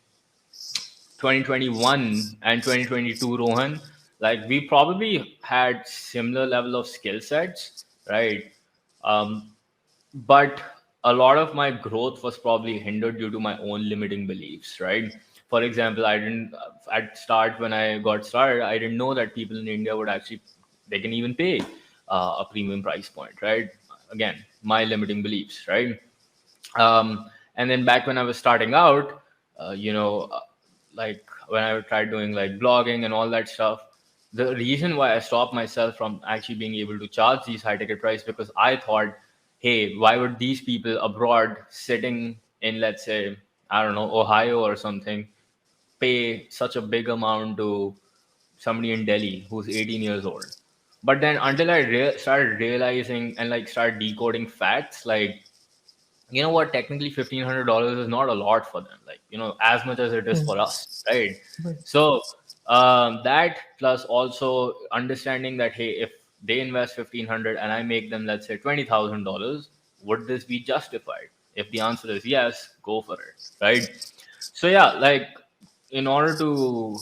2021 and 2022 Rohan, like we probably had similar level of skill sets, right? um, but a lot of my growth was probably hindered due to my own limiting beliefs, right? For example, I didn't at start when I got started, I didn't know that people in India would actually, they can even pay a premium price point, right? Again, my limiting beliefs, right? And then back when I was starting out, like when I tried doing like blogging and all that stuff, the reason why I stopped myself from actually being able to charge these high ticket price, because I thought, hey, why would these people abroad sitting in, let's say, I don't know, Ohio or something, pay such a big amount to somebody in Delhi who's 18 years old? But then until I started realizing and like started decoding facts, like, you know what, technically $1,500 is not a lot for them, like, as much as it is Hmm. for us, right? Right. So that plus also understanding that, hey, if they invest 1,500 and I make them, let's say, $20,000, would this be justified? If the answer is yes, go for it, right? So yeah, like, in order to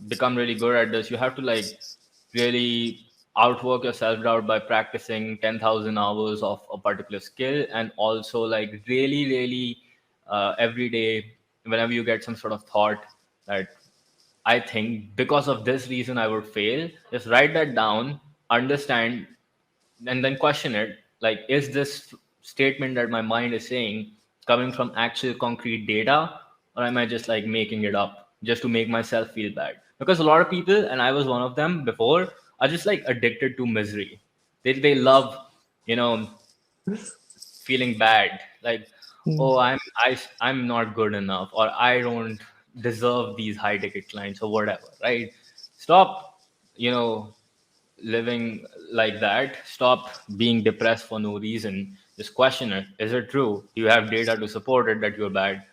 become really good at this, you have to like really outwork your self doubt by practicing 10,000 hours of a particular skill, and also like really, really every day, whenever you get some sort of thought that I think because of this reason I would fail, just write that down, understand, and then question it. Like, is this statement that my mind is saying coming from actual concrete data, or am I just like making it up just to make myself feel bad? Because a lot of people, and I was one of them before, are just like addicted to misery. They love, you know, feeling bad. Like, Hmm. oh, I'm not good enough, or I don't deserve these high ticket clients or whatever, right? Stop, you know, living like that. Stop being depressed for no reason. Just question it. Is it true? Do you have data to support it that you're bad?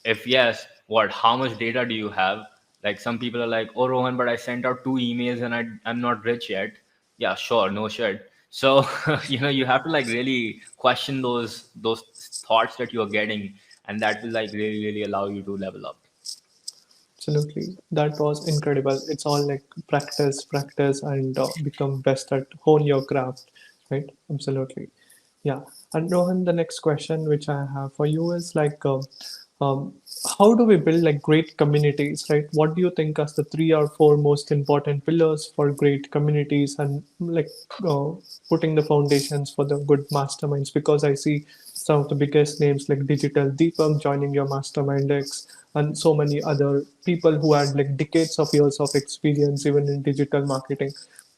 If yes, what? How much data do you have? Like some people are like, "Oh, Rohan, but I sent out 2 emails and I'm not rich yet." Yeah, sure, no shit. So you have to like really question those thoughts that you're getting, and that will like really allow you to level up. Absolutely. That was incredible. It's all like practice, practice, and become best at hone your craft, right? Absolutely. Yeah. And Rohan, the next question which I have for you is like, um, how do we build like great communities, right? What do you think as the 3 or 4 most important pillars for great communities and like uh, putting the foundations for the good masterminds? Because I see some of the biggest names like Digital Deepak joining your mastermind X, and so many other people who had like decades of years of experience even in digital marketing,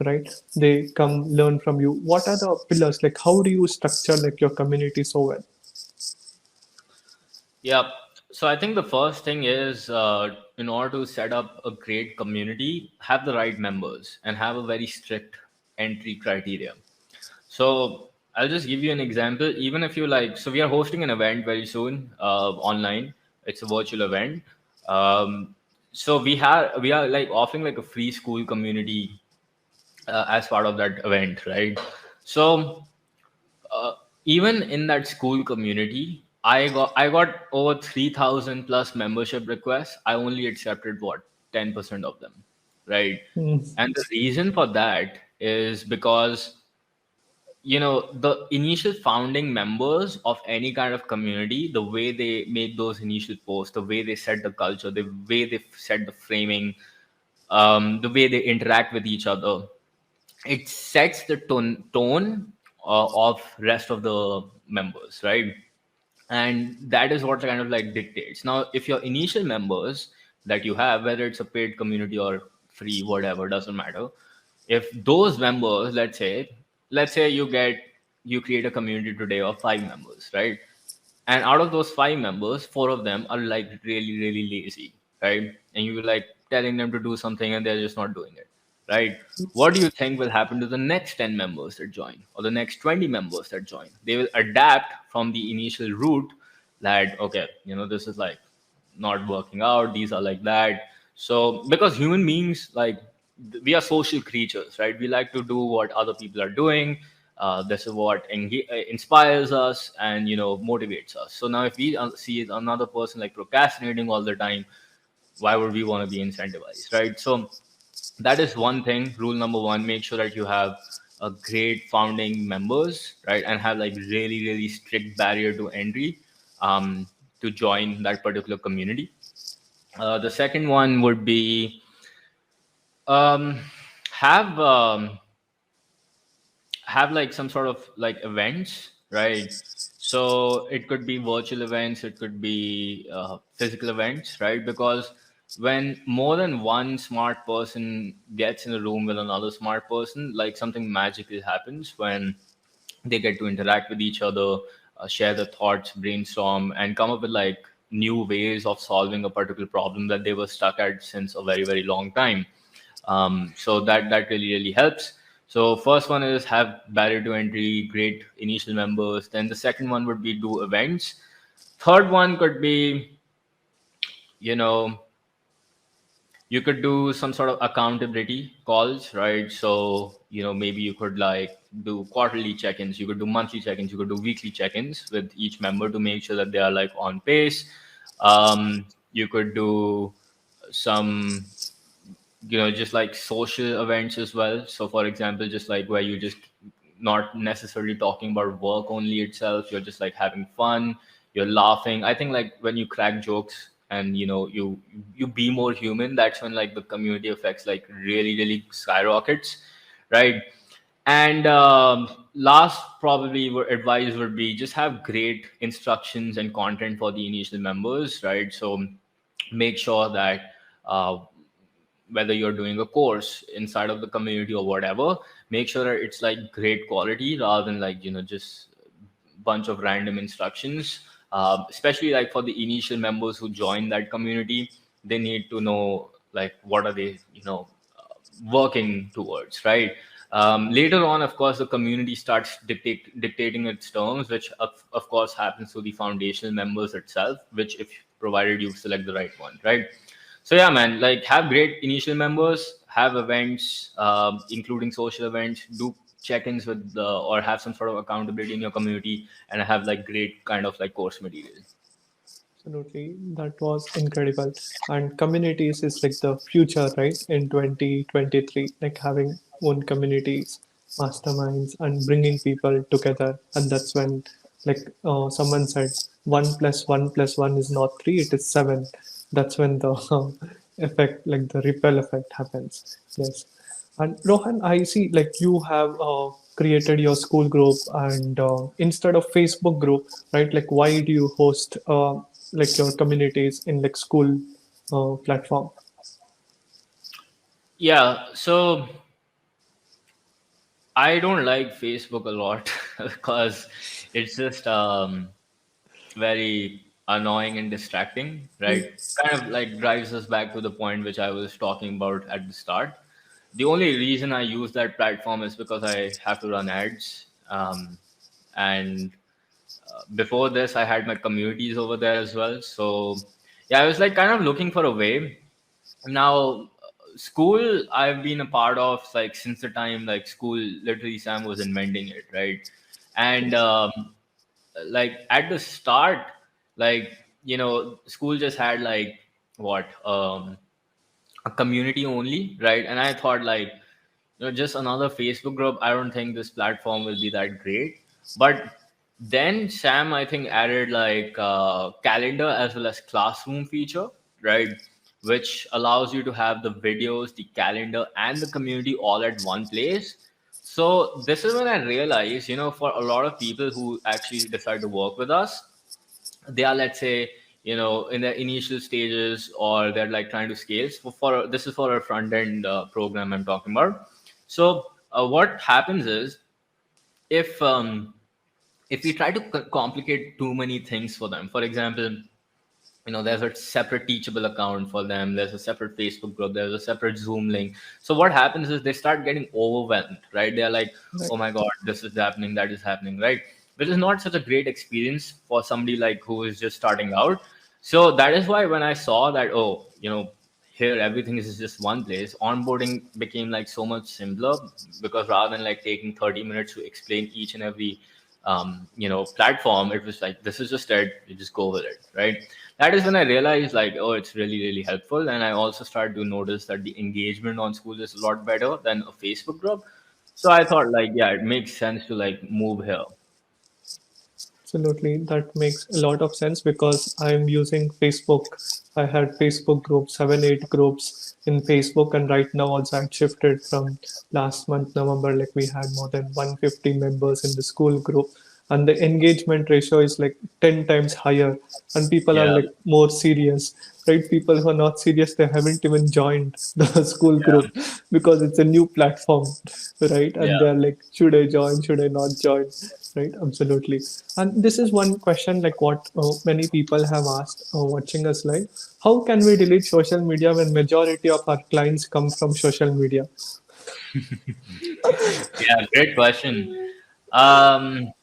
right? They come learn from you. What are the pillars? Like how do you structure like your community so well? Yeah. So I think the first thing is, in order to set up a great community, have the right members and have a very strict entry criteria. So I'll just give you an example. Even if you like, so we are hosting an event very soon, online. It's a virtual event. So we are like offering like a free school community, as part of that event, right? So uh, even in that school community, I got over 3,000 plus membership requests. I only accepted what 10% of them, right? Hmm. And the reason for that is because the initial founding members of any kind of community, the way they make those initial posts, the way they set the culture, the way they set the framing, the way they interact with each other, it sets the tone of rest of the members, right? And that is what kind of like dictates. Now if your initial members that you have, whether it's a paid community or free, whatever, doesn't matter. If those members, let's say you create a community today of 5 members, right? And out of those 5 members, 4 of them are like really lazy, right? And you're like telling them to do something and they're just not doing it, right? What do you think will happen to the next 10 members that join, or the next 20 members that join? They will adapt from the initial route that, okay, this is like not working out, these are like that. So because human beings, like, we are social creatures, right? We like to do what other people are doing. This is what inspires us and motivates us. So now if we see another person like procrastinating all the time, why would we want to be incentivized, right? So that is one thing. Rule number one: make sure that you have a great founding members, right? And have like really strict barrier to entry, um, to join that particular community. The second one would be, um, have have like some sort of like events, right? So it could be virtual events, it could be physical events, right? Because when more than one smart person gets in a room with another smart person, like something magical happens when they get to interact with each other, share their thoughts, brainstorm, and come up with like new ways of solving a particular problem that they were stuck at since a very long time. So that really helps. So first one is have barrier to entry, great initial members. Then the second one would be do events. Third one could be, you know you could do some sort of accountability calls, right? So maybe you could like do quarterly check-ins, you could do monthly check-ins, you could do weekly check-ins with each member to make sure that they are like on pace. You could do some, just like social events as well. So for example, just like where you just not necessarily talking about work only itself, you're just like having fun, you're laughing. I think like when you crack jokes and you be more human, that's when like the community effects like really skyrockets, right? And last probably advice would be just have great instructions and content for the initial members, right? So make sure that, whether you're doing a course inside of the community or whatever, make sure that it's like great quality rather than like just bunch of random instructions. Especially like for the initial members who join that community, they need to know like what are they working towards, right? Later on, of course, the community starts dictating its terms, which of course happens to the foundational members itself, which if provided you select the right one, right? So yeah, man, like have great initial members, have events, including social events, do check-ins with the, or have some sort of accountability in your community, and have like great kind of like course material. Absolutely, that was incredible. And communities is like the future, right? In 2023, like having own communities, masterminds, and bringing people together. And that's when, like someone said, 1 + 1 + 1 is not 3, it is 7. That's when the effect, like the ripple effect happens. Yes. And Rohan, I see like you have created your school group and instead of Facebook group, right? Like why do you host like your communities in like school platform? Yeah, so I don't like Facebook a lot because it's just very annoying and distracting, right? Kind of like drives us back to the point which I was talking about at the start. The only reason I use that platform is because I have to run ads. And before this, I had my communities over there as well. So yeah, I was like kind of looking for a way. Now, school I've been a part of like since the time like school literally Sam was inventing it, right? And Yes. like at the start, like school just had like what a community only, right? And I thought like just another Facebook group. I don't think this platform will be that great. But then Sam, I think, added like calendar as well as classroom feature, right? Which allows you to have the videos, the calendar, and the community all at one place. So this is when I realized, for a lot of people who actually decide to work with us, they are, let's say, in the initial stages, or they're like trying to scale. So for this is for a front end program I'm talking about. So what happens is, if we try to complicate too many things for them, for example, there's a separate teachable account for them, there's a separate Facebook group, there's a separate Zoom link. So what happens is they start getting overwhelmed, right? They're like, Right. oh my god, this is happening, that is happening, right? Which is not such a great experience for somebody like who is just starting out. So that is why when I saw that, oh, here everything is just one place, onboarding became like so much simpler, because rather than like taking 30 minutes to explain each and every platform, it was like, this is just it, you just go with it, right? That is when I realized like, oh, it's really, really helpful. And I also started to notice that the engagement on school is a lot better than a Facebook group. So I thought like, yeah, it makes sense to like move here. Absolutely, that makes a lot of sense because I'm using Facebook. I had Facebook groups, 7, 8 groups in Facebook, and right now also I've shifted from last month November. Like we had more than 150 members in the school group, and the engagement ratio is like 10 times higher, and people are Yeah, like more serious, right? People who are not serious, they haven't even joined the school yeah, group because it's a new platform, right? And yeah. they're like, should I join, should I not join, right? Absolutely. And this is one question like what many people have asked watching us live: how can we delete social media when majority of our clients come from social media? Yeah, great question. Um,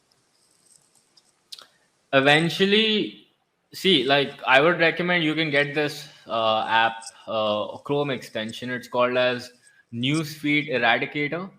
Eventually, see, like I would recommend you can get this app, Chrome extension. It's called as Newsfeed Eradicator,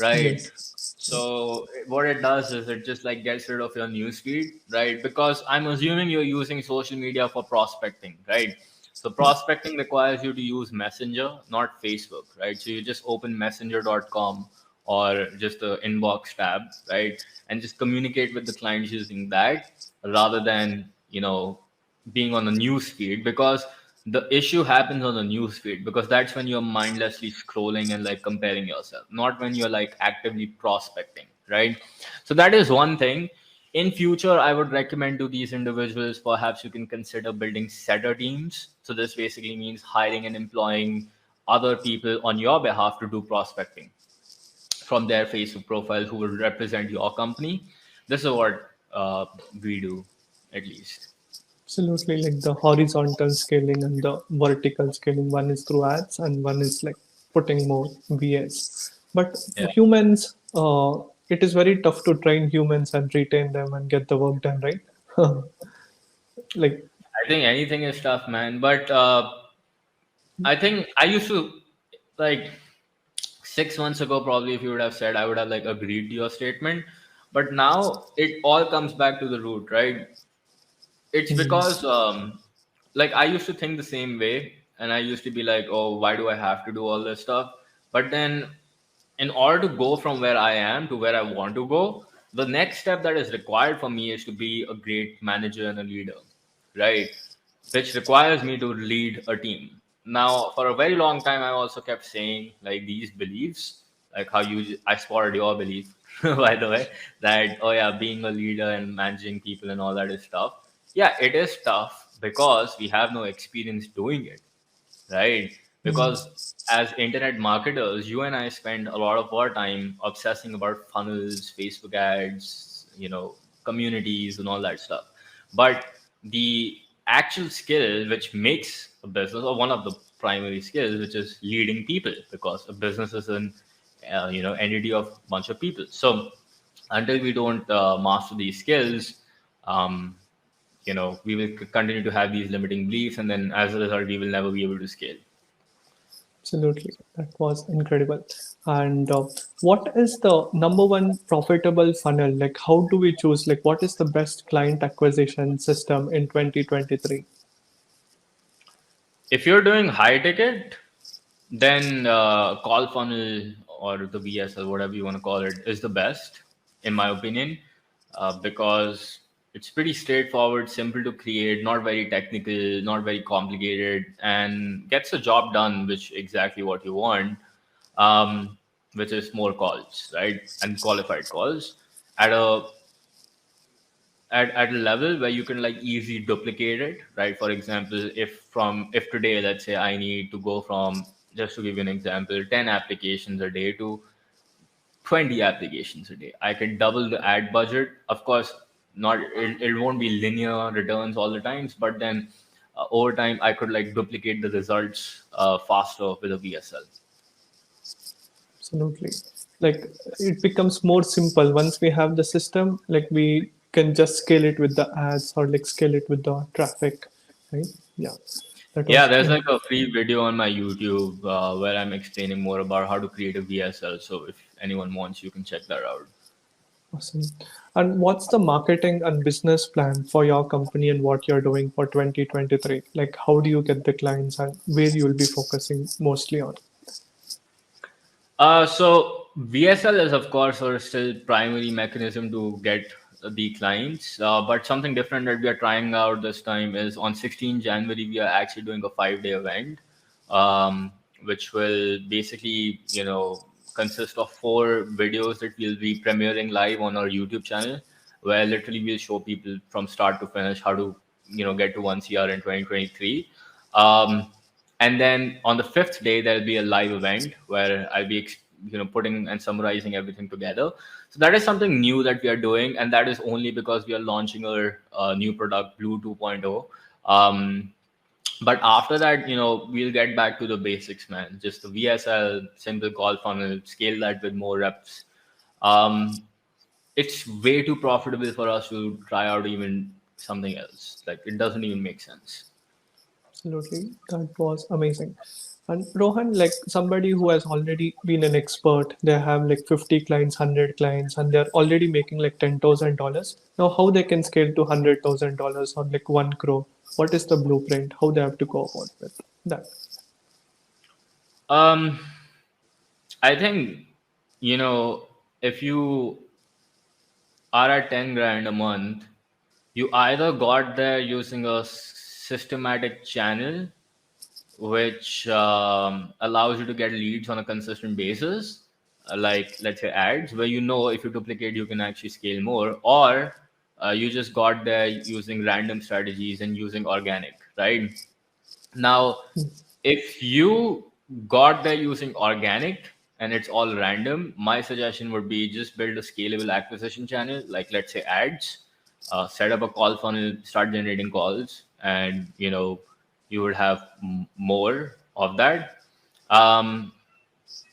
right? Yes. So what it does is it just like gets rid of your newsfeed, right? Because I'm assuming you're using social media for prospecting, right? So prospecting requires you to use Messenger, not Facebook, right? So you just open messenger.com or just the inbox tab, right? And just communicate with the clients using that, rather than, being on the news feed, because the issue happens on the news feed, because that's when you're mindlessly scrolling and like comparing yourself, not when you're like actively prospecting, right? So that is one thing. In future, I would recommend to these individuals, perhaps you can consider building setter teams. So this basically means hiring and employing other people on your behalf to do prospecting from their Facebook profile, who will represent your company. This is what we do, at least. Absolutely, like the horizontal scaling and the vertical scaling. One is through ads, and one is like putting more VS. But Yeah. humans, it is very tough to train humans and retain them and get the work done, right? Like, I think anything is tough, man. But I think I used to like 6 months ago, probably if you would have said, I would have like agreed to your statement. But now it all comes back to the root, right? It's because like I used to think the same way, and I used to be like, oh, why do I have to do all this stuff? But then in order to go from where I am to where I want to go, the next step that is required for me is to be a great manager and a leader, right? Which requires me to lead a team. Now, for a very long time, I also kept saying like these beliefs, like how I spotted your belief, by the way, that, oh yeah, being a leader and managing people and all that is tough. Yeah, it is tough because we have no experience doing it, right? Because as internet marketers, you and I spend a lot of our time obsessing about funnels, Facebook ads, communities and all that stuff. But the actual skill which makes a business, or one of the primary skills, which is leading people, because a business is an entity of bunch of people. So until we don't master these skills, um, we will continue to have these limiting beliefs, and then as a result, we will never be able to scale. absolutely, that was incredible. And what is the number one profitable funnel? Like, how do we choose? Like, what is the best client acquisition system in 2023? If you're doing high ticket, then call funnel or the VSL, whatever you want to call it, is the best, in my opinion, because it's pretty straightforward, simple to create, not very technical, not very complicated, and gets the job done, which exactly what you want, um, which is more calls, right? And qualified calls at at a level where you can like easily duplicate it, right? For example, if today, let's say I need to go from, just to give you an example, 10 applications a day to 20 applications a day, I can double the ad budget. Of course, not it won't be linear returns all the times, but then over time I could like duplicate the results faster with a VSL. Absolutely. Like, it becomes more simple once we have the system. Like, we can just scale it with the ads or like scale it with the traffic, right? Yeah, that Yeah, was there's like a free video on my YouTube where I'm explaining more about how to create a VSL. So if anyone wants, you can check that out. awesome. And what's the marketing and business plan for your company and what you're doing for 2023? Like, how do you get the clients and where you'll be focusing mostly on? So VSL is of course our still primary mechanism to get the clients, but something different that we are trying out this time is on 16 January we are actually doing a 5-day event, which will basically consist of 4 videos that we'll be premiering live on our YouTube channel, where literally we'll show people from start to finish how to get to 1 CR in 2023. Um, and then on the 5th day there'll be a live event where I'll be putting and summarizing everything together. So that is something new that we are doing, and that is only because we are launching our new product Blue 2.0. But after that, we'll get back to the basics, man. Just the VSL, simple call funnel, scale that with more reps. um, it's way too profitable for us to try out even something else. Like, it doesn't even make sense. Absolutely. That was amazing. And Rohan, like somebody who has already been an expert, they have like 50 clients, 100 clients, and they're already making like $10,000. Now, how they can scale to $100,000 or like 1 crore? What is the blueprint? How they have to go about with that? um I think, if you are at 10 grand a month, you either got there using a systematic channel, which allows you to get leads on a consistent basis, like let's say ads, where if you duplicate, you can actually scale more, or you just got there using random strategies and using organic, right? Now, if you got there using organic and it's all random, my suggestion would be just build a scalable acquisition channel, like let's say ads, set up a call funnel, start generating calls, and you would have more of that. Um,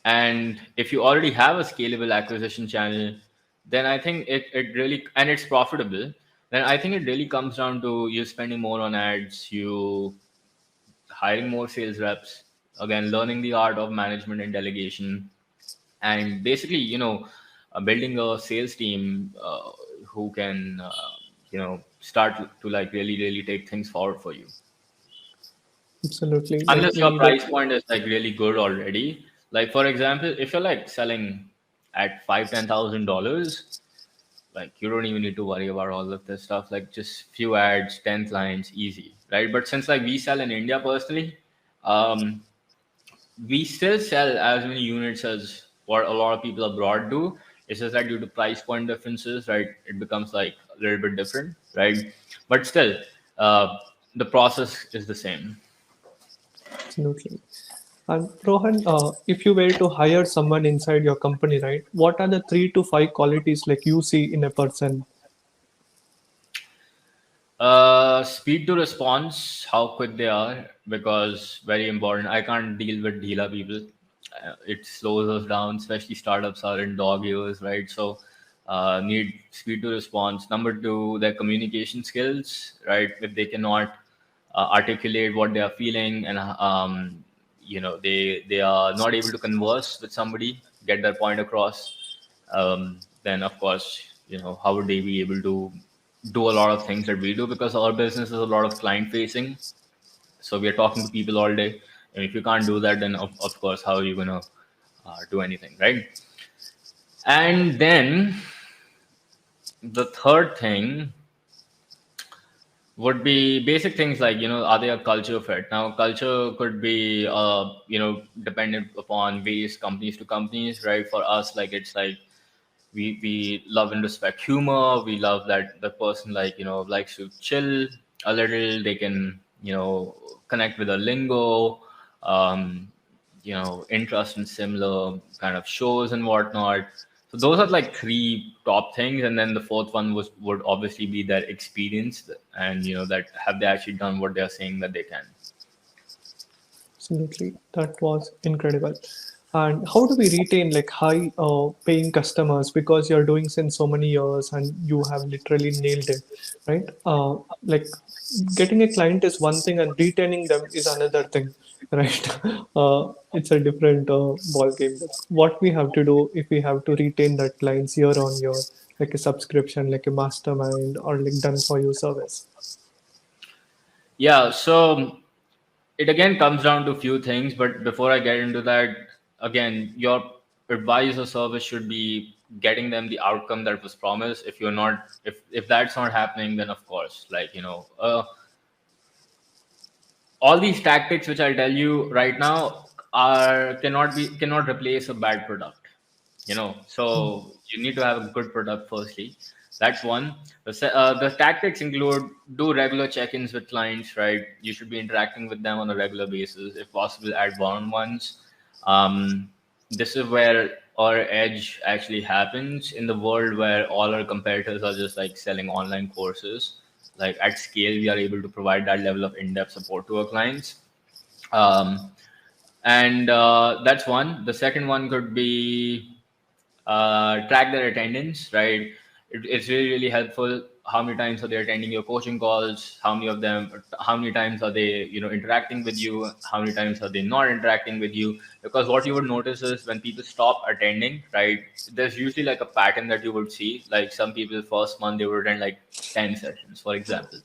And if you already have a scalable acquisition channel, then I think it really, and it's profitable, then I think it really comes down to you spending more on ads, you hiring more sales reps, again, learning the art of management and delegation, and basically, building a sales team who can, start to like really, really take things forward for you. Absolutely. Like Unless your we price get point is like really good already. Like for example, if you're like selling at $5,000, $10,000, like you don't even need to worry about all of this stuff. Like just few ads, 10 clients, easy, right? But since like we sell in India personally, um, we still sell as many units as what a lot of people abroad do. It's just that due to price point differences, right, it becomes like a little bit different, right? But still, uh, the process is the same. absolutely. And Rohan, if you were to hire someone inside your company, right, what are the 3 to 5 qualities like you see in a person? Speed to response, how quick they are, because very important. I can't deal with Dhila people. It slows us down, especially startups are in dog years, right? So, need speed to response. Number two, their communication skills, right? If they cannot articulate what they are feeling, and they are not able to converse with somebody, get their point across, then of course, how would they be able to do a lot of things that we do, because our business is a lot of client facing, so we are talking to people all day, and if you can't do that, then of course, how are you going to do anything, right? And then the third thing would be basic things like, are they a culture fit? Now culture could be dependent upon various companies to companies, right? For us, like it's like we love and respect humor. We love that the person, like, likes to chill a little. They can, connect with a lingo, um, interest in similar kind of shows and whatnot. So those are like three top things, and then the fourth one would obviously be their experience, and that have they actually done what they are saying that they can. Absolutely, that was incredible. And how do we retain like high paying customers, because you're doing since so many years and you have literally nailed it, right? Like getting a client is one thing and retaining them is another thing, right? It's a different ball game. Like what we have to do if we have to retain that clients year on year, like a subscription, like a mastermind or like done for you service. Yeah, so it again comes down to a few things, but before I get into that, again, your advice or service should be getting them the outcome that was promised. If you're not, if that's not happening, then of course, like, all these tactics which I'll tell you right now are cannot replace a bad product. So you need to have a good product firstly. That's one. The tactics include do regular check-ins with clients, right? You should be interacting with them on a regular basis, if possible, at one-on-ones. Um, this is where our edge actually happens in the world where all our competitors are just like selling online courses. Like at scale, we are able to provide that level of in-depth support to our clients. Um, and That's one. The second one could be track their attendance, right? It's really, really helpful. How many times are they attending your coaching calls? How many of them, how many times are they, interacting with you? How many times are they not interacting with you? Because what you would notice is when people stop attending, right, there's usually like a pattern that you would see. Like some people, first month, they would attend like 10 sessions, for example.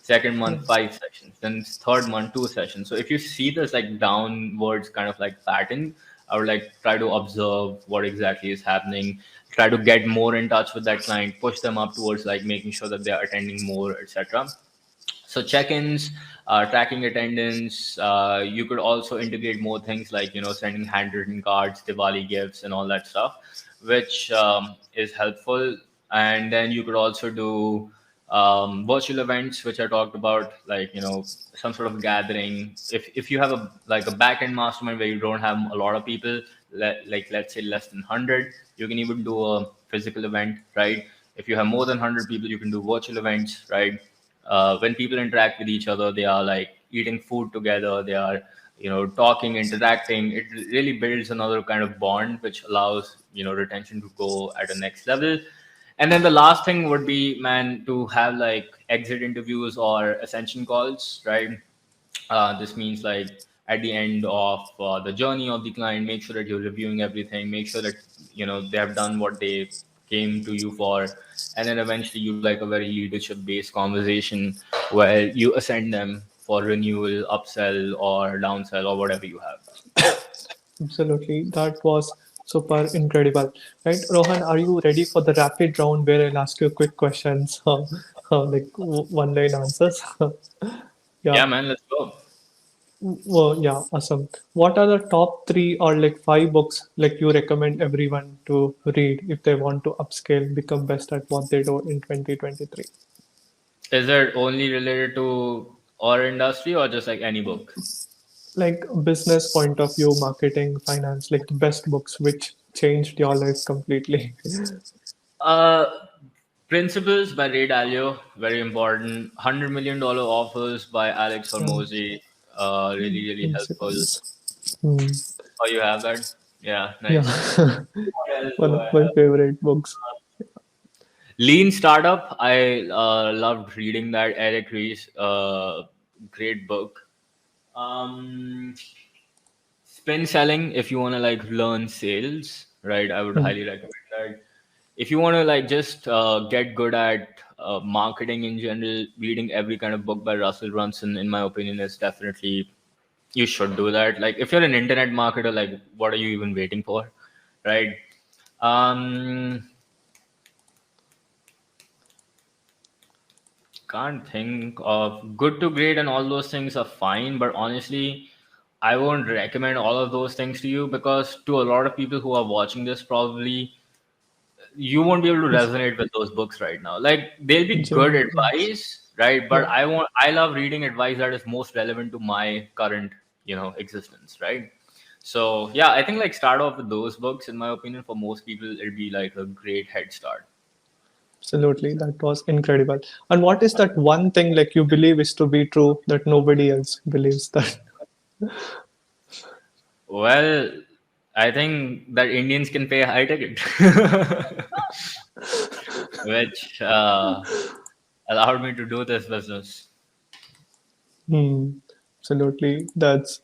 Second month, 5 sessions. Then third month, 2 sessions. So if you see this like downwards kind of like pattern, I would like try to observe what exactly is happening, try to get more in touch with that client, push them up towards like making sure that they are attending more, etc. So check-ins, tracking attendance. You could also integrate more things like sending handwritten cards, Diwali gifts, and all that stuff, which is helpful. And then you could also do virtual events, which I talked about, like some sort of gathering. If you have a like a back-end mastermind where you don't have a lot of people, like let's say less than 100, you can even do a physical event, right? If you have more than 100 people, you can do virtual events, right? When people interact with each other, they are like eating food together, they are talking, interacting. It really builds another kind of bond, which allows retention to go at a next level. And then the last thing would be, man, to have like exit interviews or ascension calls, right? This means like at the end of the journey of the client, make sure that you're reviewing everything, make sure that they have done what they came to you for, and then eventually you do like a very leadership based conversation where you ascend them for renewal, upsell, or downsell, or whatever you have. Absolutely. That was super incredible. Right, Rohan, are you ready for the rapid round where I'll ask you quick questions, like one line answers? Yeah. Yeah, man, let's go. Well, yeah, awesome. What are the top three or like five books like you recommend everyone to read if they want to upscale, become best at what they do in 2023? Is it only related to our industry or just like any book? Like business point of view, marketing, finance, like the best books which changed your life completely. Uh, Principles by Ray Dalio, very important. $100 million Offers by Alex Yeah, Hormozy, really, really helpful. principles. Hmm. Oh, you have that? Yeah, Yeah, nice. What else one do of I my have? favorite books. Lean Startup. I loved reading that. Eric Ries, great book. Um, Spin Selling, if you want to like learn sales, right? I would Hmm. highly recommend that. If you want to like just get good at marketing in general, reading every kind of book by Russell Brunson, in my opinion, is definitely you should do that. Like if you're an internet marketer, like what are you even waiting for, right? Um, can't think of Good to Great and all those things are fine, but honestly, I won't recommend all of those things to you because to a lot of people who are watching this, probably you won't be able to Yes, resonate with those books right now. Like they'll be good genuinely, yes. advice, right? But Yeah, I love reading advice that is most relevant to my current, existence, right? So yeah, I think like start off with those books. In my opinion, for most people, it'll be like a great head start. absolutely. That was incredible. And what is that one thing like you believe is to be true that nobody else believes that? Well, I think that Indians can pay a high ticket, which allowed me to do this business. Hmm. Absolutely. That's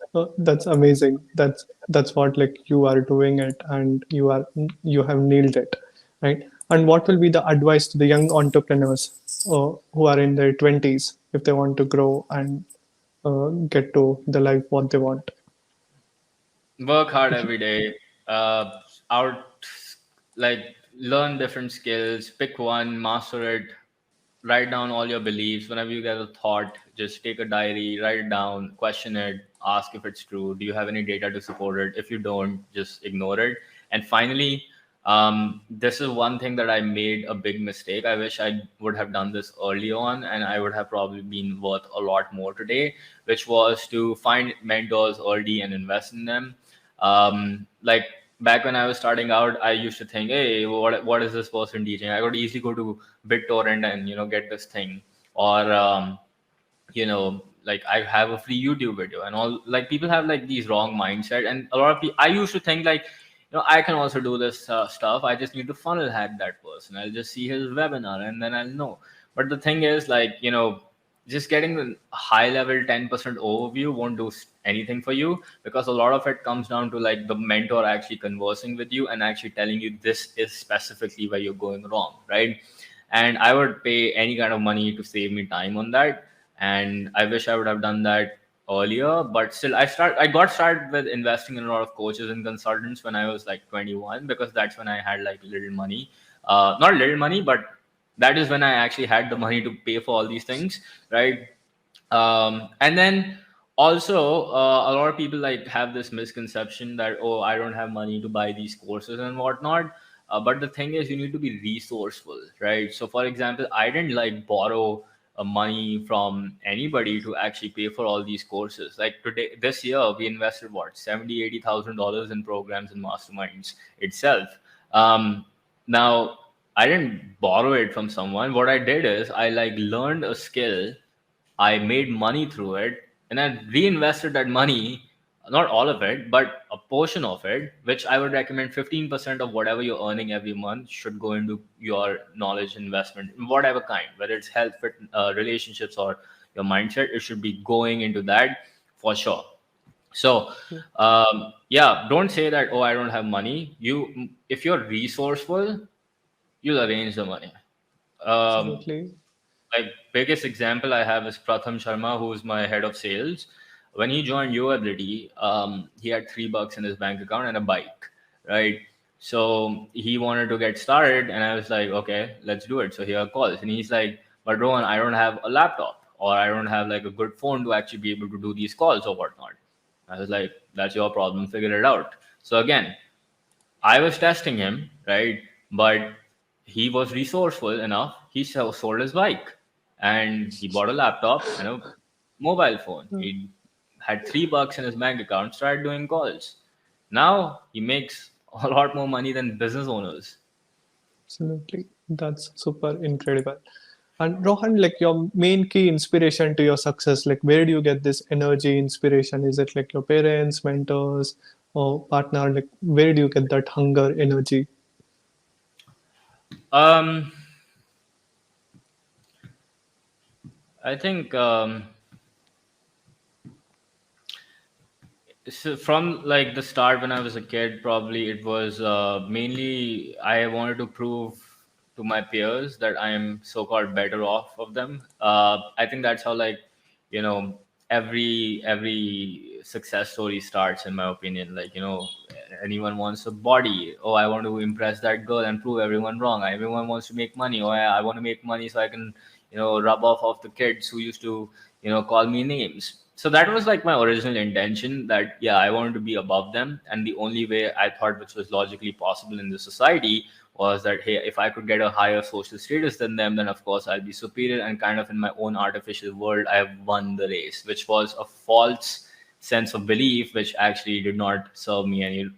amazing. That's what like you are doing it and you have nailed it, right? And what will be the advice to the young entrepreneurs who are in their 20s if they want to grow and get to the life what they want? Work hard every day. Out like learn different skills. Pick one, master it. Write down all your beliefs. Whenever you get a thought, just take a diary, write it down, question it, ask if it's true. Do you have any data to support it? If you don't, just ignore it. And finally, this is one thing that I made a big mistake. I wish I would have done this early on, and I would have probably been worth a lot more today, which was to find mentors early and invest in them. Like back when I was starting out, I used to think, hey, what is this person teaching? I could easily go to BitTorrent and get this thing, or like I have a free YouTube video and all. Like people have like these wrong mindset, and a lot of people. I used to think like, I can also do this stuff. I just need to funnel hack that person. I'll just see his webinar and then I'll know. But the thing is, like, just getting the high level 10% overview won't do anything for you, because a lot of it comes down to like the mentor actually conversing with you and actually telling you this is specifically where you're going wrong, right? And I would pay any kind of money to save me time on that. And I wish I would have done that earlier, but still I got started with investing in a lot of coaches and consultants when I was like 21, because that's when I had like little money. Not little money, but that is when I actually had the money to pay for all these things, right? And then also a lot of people like have this misconception that, oh, I don't have money to buy these courses and whatnot. But the thing is, you need to be resourceful, right? So for example, I didn't like borrow money from anybody to actually pay for all these courses. Like today, this year, we invested what, 70, $80,000 in programs and masterminds itself. Now, I didn't borrow it from someone. What I did is I like learned a skill, I made money through it, and I reinvested that money not all of it, but a portion of it, which I would recommend 15% of whatever you're earning every month should go into your knowledge investment, in whatever kind, whether it's health, fit, relationships, or your mindset, it should be going into that for sure. So, yeah, don't say that, oh, I don't have money. If you're resourceful, you'll arrange the money. Um, Absolutely. like biggest example I have is Pratham Sharma, who is my head of sales. When he joined UAbility, he had $3 in his bank account and a bike, right? So he wanted to get started, and I was like, okay, let's do it. So here are calls, and he's like, but Rohan, I don't have a laptop, or I don't have like a good phone to actually be able to do these calls or whatnot. I was like, that's your problem, figure it out. So again, I was testing him, right? But he was resourceful enough. He sold his bike and he bought a laptop and a mobile phone. He had $3 in his bank account, started doing calls. Now he makes a lot more money than business owners. Absolutely. That's super incredible. And Rohan, like your main key inspiration to your success, like where do you get this energy, inspiration? Is it like your parents, mentors, or partner? Like where do you get that hunger, energy? Um, I think so from like the start when I was a kid, probably it was mainly I wanted to prove to my peers that I am so-called better off of them. I think that's how like you know every success story starts, in my opinion. Like anyone wants a body. Oh, I want to impress that girl and prove everyone wrong. Everyone wants to make money. Oh, I want to make money so I can rub off of the kids who used to call me names. So that was like my original intention, that yeah, I wanted to be above them, and the only way I thought which was logically possible in the society was that hey, if I could get a higher social status than them, then of course I'll be superior, and kind of in my own artificial world I have won the race, which was a false sense of belief which actually did not serve me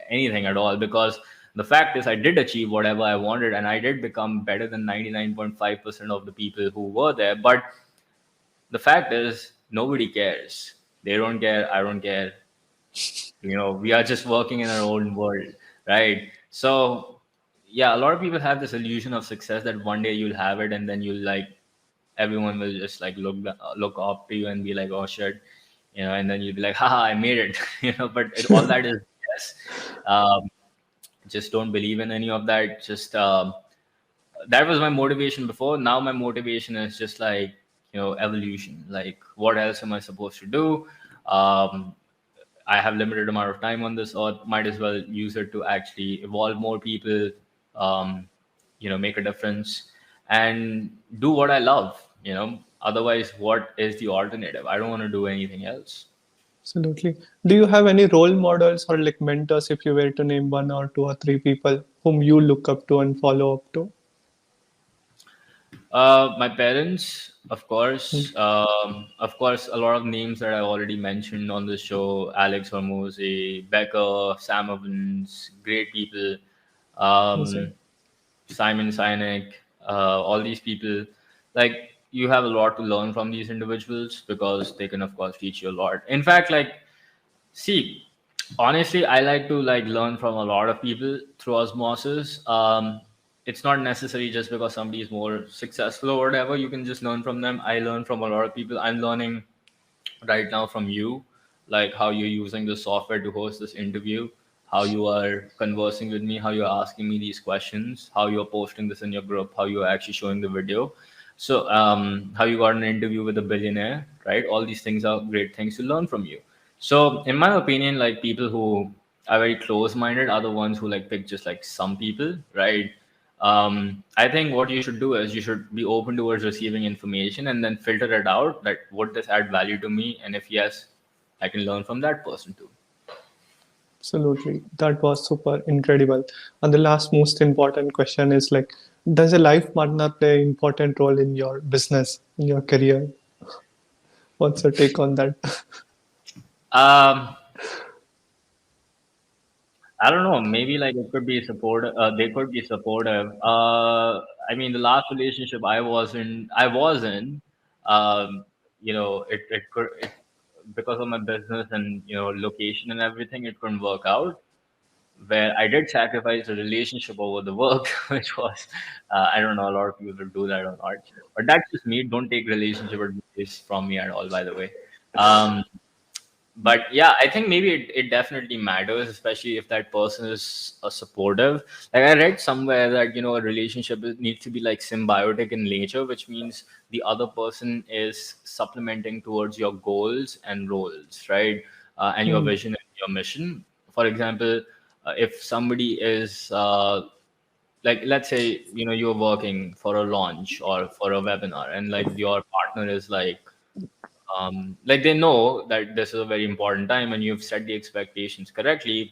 anything at all, because the fact is I did achieve whatever I wanted, and I did become better than 99.5% of the people who were there. But the fact is nobody cares. They don't care, I don't care. We are just working in our own world, right? So yeah, a lot of people have this illusion of success that one day you'll have it, and then you'll like everyone will just like look up to you and be like, oh shit, and then you'll be like, haha, I made it. But all that is yes. um, just don't believe in any of that. Just that was my motivation before. Now my motivation is just like evolution. Like, what else am I supposed to do? um, I have limited amount of time on this earth, might as well use it to actually evolve more people, make a difference, and do what I love. Otherwise, what is the alternative? I don't want to do anything else. Absolutely. Do you have any role models or like mentors, if you were to name one or two or three people whom you look up to and follow up to? My parents, of course. Hmm. Of course, a lot of names that I already mentioned on the show: Alex Hormozzi, Becker, Sam Evans, great people. Amazing. Um, Simon Sinek, all these people. Like, you have a lot to learn from these individuals because they can, of course, teach you a lot. In fact, like, see, honestly, I like to like learn from a lot of people through osmosis. It's not necessary just because somebody is more successful or whatever. You can just learn from them. I learn from a lot of people. I'm learning right now from you, like how you're using the software to host this interview, how you are conversing with me, how you're asking me these questions, how you're posting this in your group, how you're actually showing the video. So, how you got an interview with a billionaire, right? All these things are great things to learn from you. So, in my opinion, like people who are very close-minded are the ones who like pick just like some people, right? I think what you should do is you should be open towards receiving information and then filter it out, that would this add value to me, and if yes, I can learn from that person too. Absolutely. That was super incredible. And the last most important question is like, does a life partner play an important role in your business, in your career? What's your take on that? Um, I don't know. Maybe like it could be supportive. They could be supportive. I mean, the last relationship I was in, um, it could. because of my business and location and everything, it couldn't work out. Where I did sacrifice a relationship over the work, which was, I don't know, a lot of people will do that or not. But that's just me. Don't take relationship advice from me at all, by the way. Um, but yeah, I think maybe it definitely matters, especially if that person is supportive. Like I read somewhere that a relationship needs to be like symbiotic in nature, which means the other person is supplementing towards your goals and roles, right? And your Hmm. vision and your mission. For example, if somebody is like, let's say you're working for a launch or for a webinar, and like your partner is like they know that this is a very important time and you've set the expectations correctly,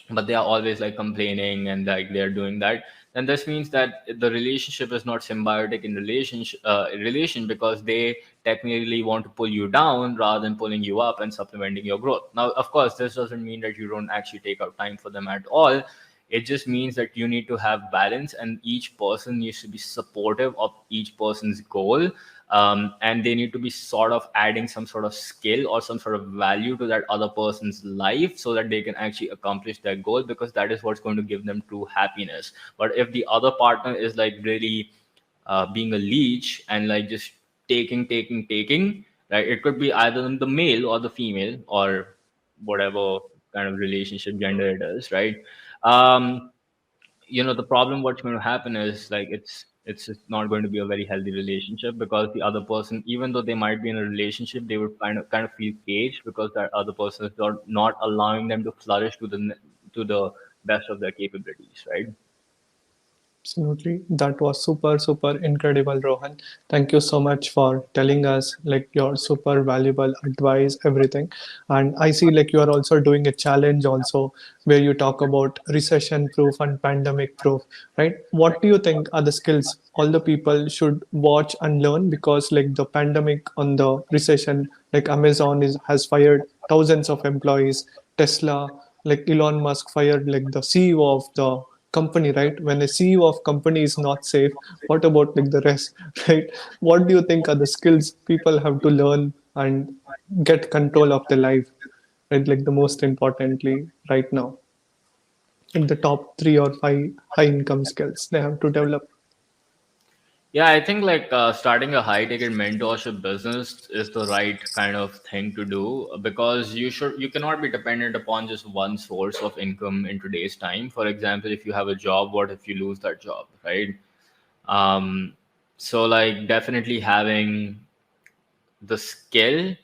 but they are always like complaining and like they're doing that, then this means that the relationship is not symbiotic in relation, because they technically want to pull you down rather than pulling you up and supplementing your growth. Now of course this doesn't mean that you don't actually take out time for them at all. It just means that you need to have balance, and each person needs to be supportive of each person's goal. And they need to be sort of adding some sort of skill or some sort of value to that other person's life so that they can actually accomplish their goal, because that is what's going to give them true happiness. But if the other partner is like really being a leech and like just taking, right? It could be either the male or the female or whatever kind of relationship gender it is, right? um the problem what's going to happen is like it's just not going to be a very healthy relationship, because the other person, even though they might be in a relationship, they would kind of feel caged, because that other person is not allowing them to flourish to the best of their capabilities, right? Absolutely. That was super, super incredible, Rohan. Thank you so much for telling us like your super valuable advice, everything. And I see like you are also doing a challenge also where you talk about recession proof and pandemic proof, right? What do you think are the skills all the people should watch and learn? Because like the pandemic on the recession, like Amazon has fired thousands of employees. Tesla, like Elon Musk fired like the CEO of the company, right? When a CEO of company is not safe, what about like the rest? Right? What do you think are the skills people have to learn and get control of their life, right? Like the most importantly right now, like the top 3 or 5 high income skills they have to develop. Yeah, I think like starting a high ticket mentorship business is the right kind of thing to do, because you cannot be dependent upon just one source of income in today's time. For example, if you have a job, what if you lose that job, right? Um, so like definitely having the skill,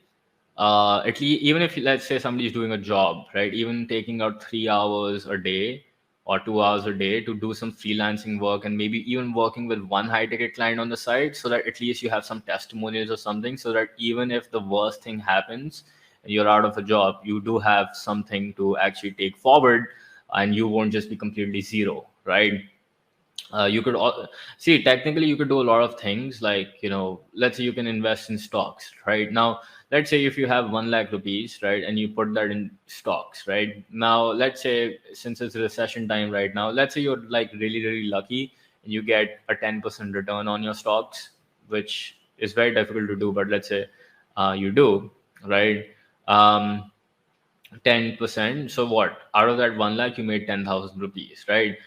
at least, even if let's say somebody is doing a job, right? Even taking out 3 hours a day or 2 hours a day to do some freelancing work, and maybe even working with one high ticket client on the side, so that at least you have some testimonials or something, so that even if the worst thing happens and you're out of a job, you do have something to actually take forward, and you won't just be completely zero, right? You could see, technically you could do a lot of things, like let's say you can invest in stocks right now. Let's say if you have 1 lakh rupees, right, and you put that in stocks right now, let's say since it's recession time right now, let's say you're like really really lucky and you get a 10% return on your stocks, which is very difficult to do, but let's say you do, right? um 10%. So what? Out of that 1 lakh, you made 10,000 rupees, right?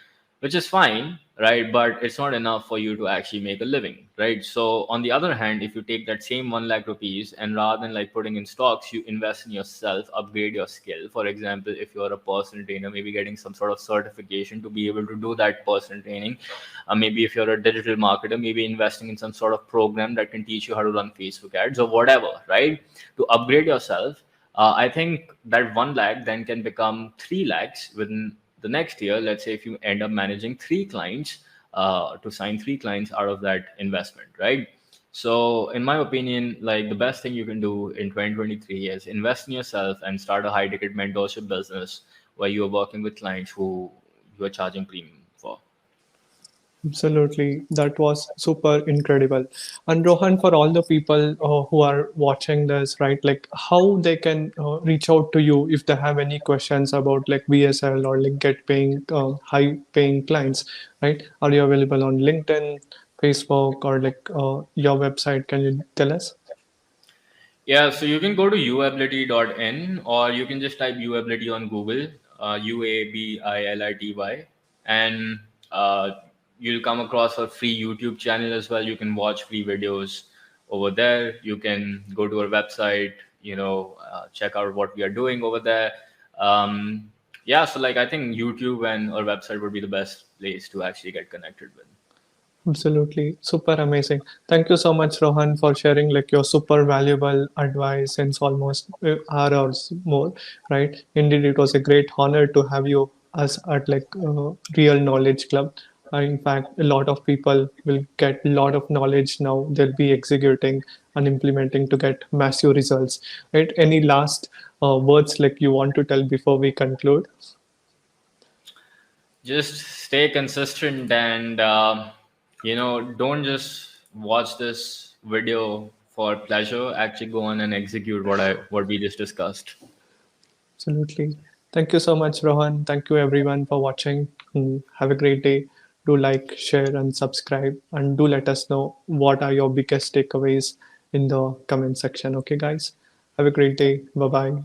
Which is fine, right? But it's not enough for you to actually make a living, right? So on the other hand, if you take that same 1 lakh rupees and rather than like putting in stocks, you invest in yourself, upgrade your skill. For example, if you're a personal trainer, maybe getting some sort of certification to be able to do that personal training. Maybe if you're a digital marketer, maybe investing in some sort of program that can teach you how to run Facebook ads or whatever, right? To upgrade yourself. I think that 1 lakh then can become 3 lakhs within the next year. Let's say if you end up managing 3 clients, to sign 3 clients out of that investment, right? So, in my opinion, like the best thing you can do in 2023 is invest in yourself and start a high ticket mentorship business where you are working with clients who you are charging premium for. Absolutely, that was super incredible. And Rohan, for all the people who are watching this, right, like how they can reach out to you if they have any questions about like VSL or like get paying high paying clients, right? Are you available on LinkedIn, Facebook, or like your website? Can you tell us? Yeah, so you can go to uability.in or you can just type uability on Google, Uability, and uh, you'll come across a free YouTube channel as well. You can watch free videos over there. You can go to our website, check out what we are doing over there. Yeah, so like I think YouTube and our website would be the best place to actually get connected with. Absolutely. Super amazing. Thank you so much, Rohan, for sharing like your super valuable advice since almost hours more, right? Indeed, it was a great honor to have you as at like Real Knowledge Club. In fact, a lot of people will get a lot of knowledge now. They'll be executing and implementing to get massive results, right? Any last words like you want to tell before we conclude? Just stay consistent and don't just watch this video for pleasure. Actually go on and execute what we just discussed. Absolutely. Thank you so much, Rohan. Thank you, everyone, for watching. Have a great day. Do like, share, and subscribe. And do let us know what are your biggest takeaways in the comment section. Okay, guys? Have a great day. Bye bye.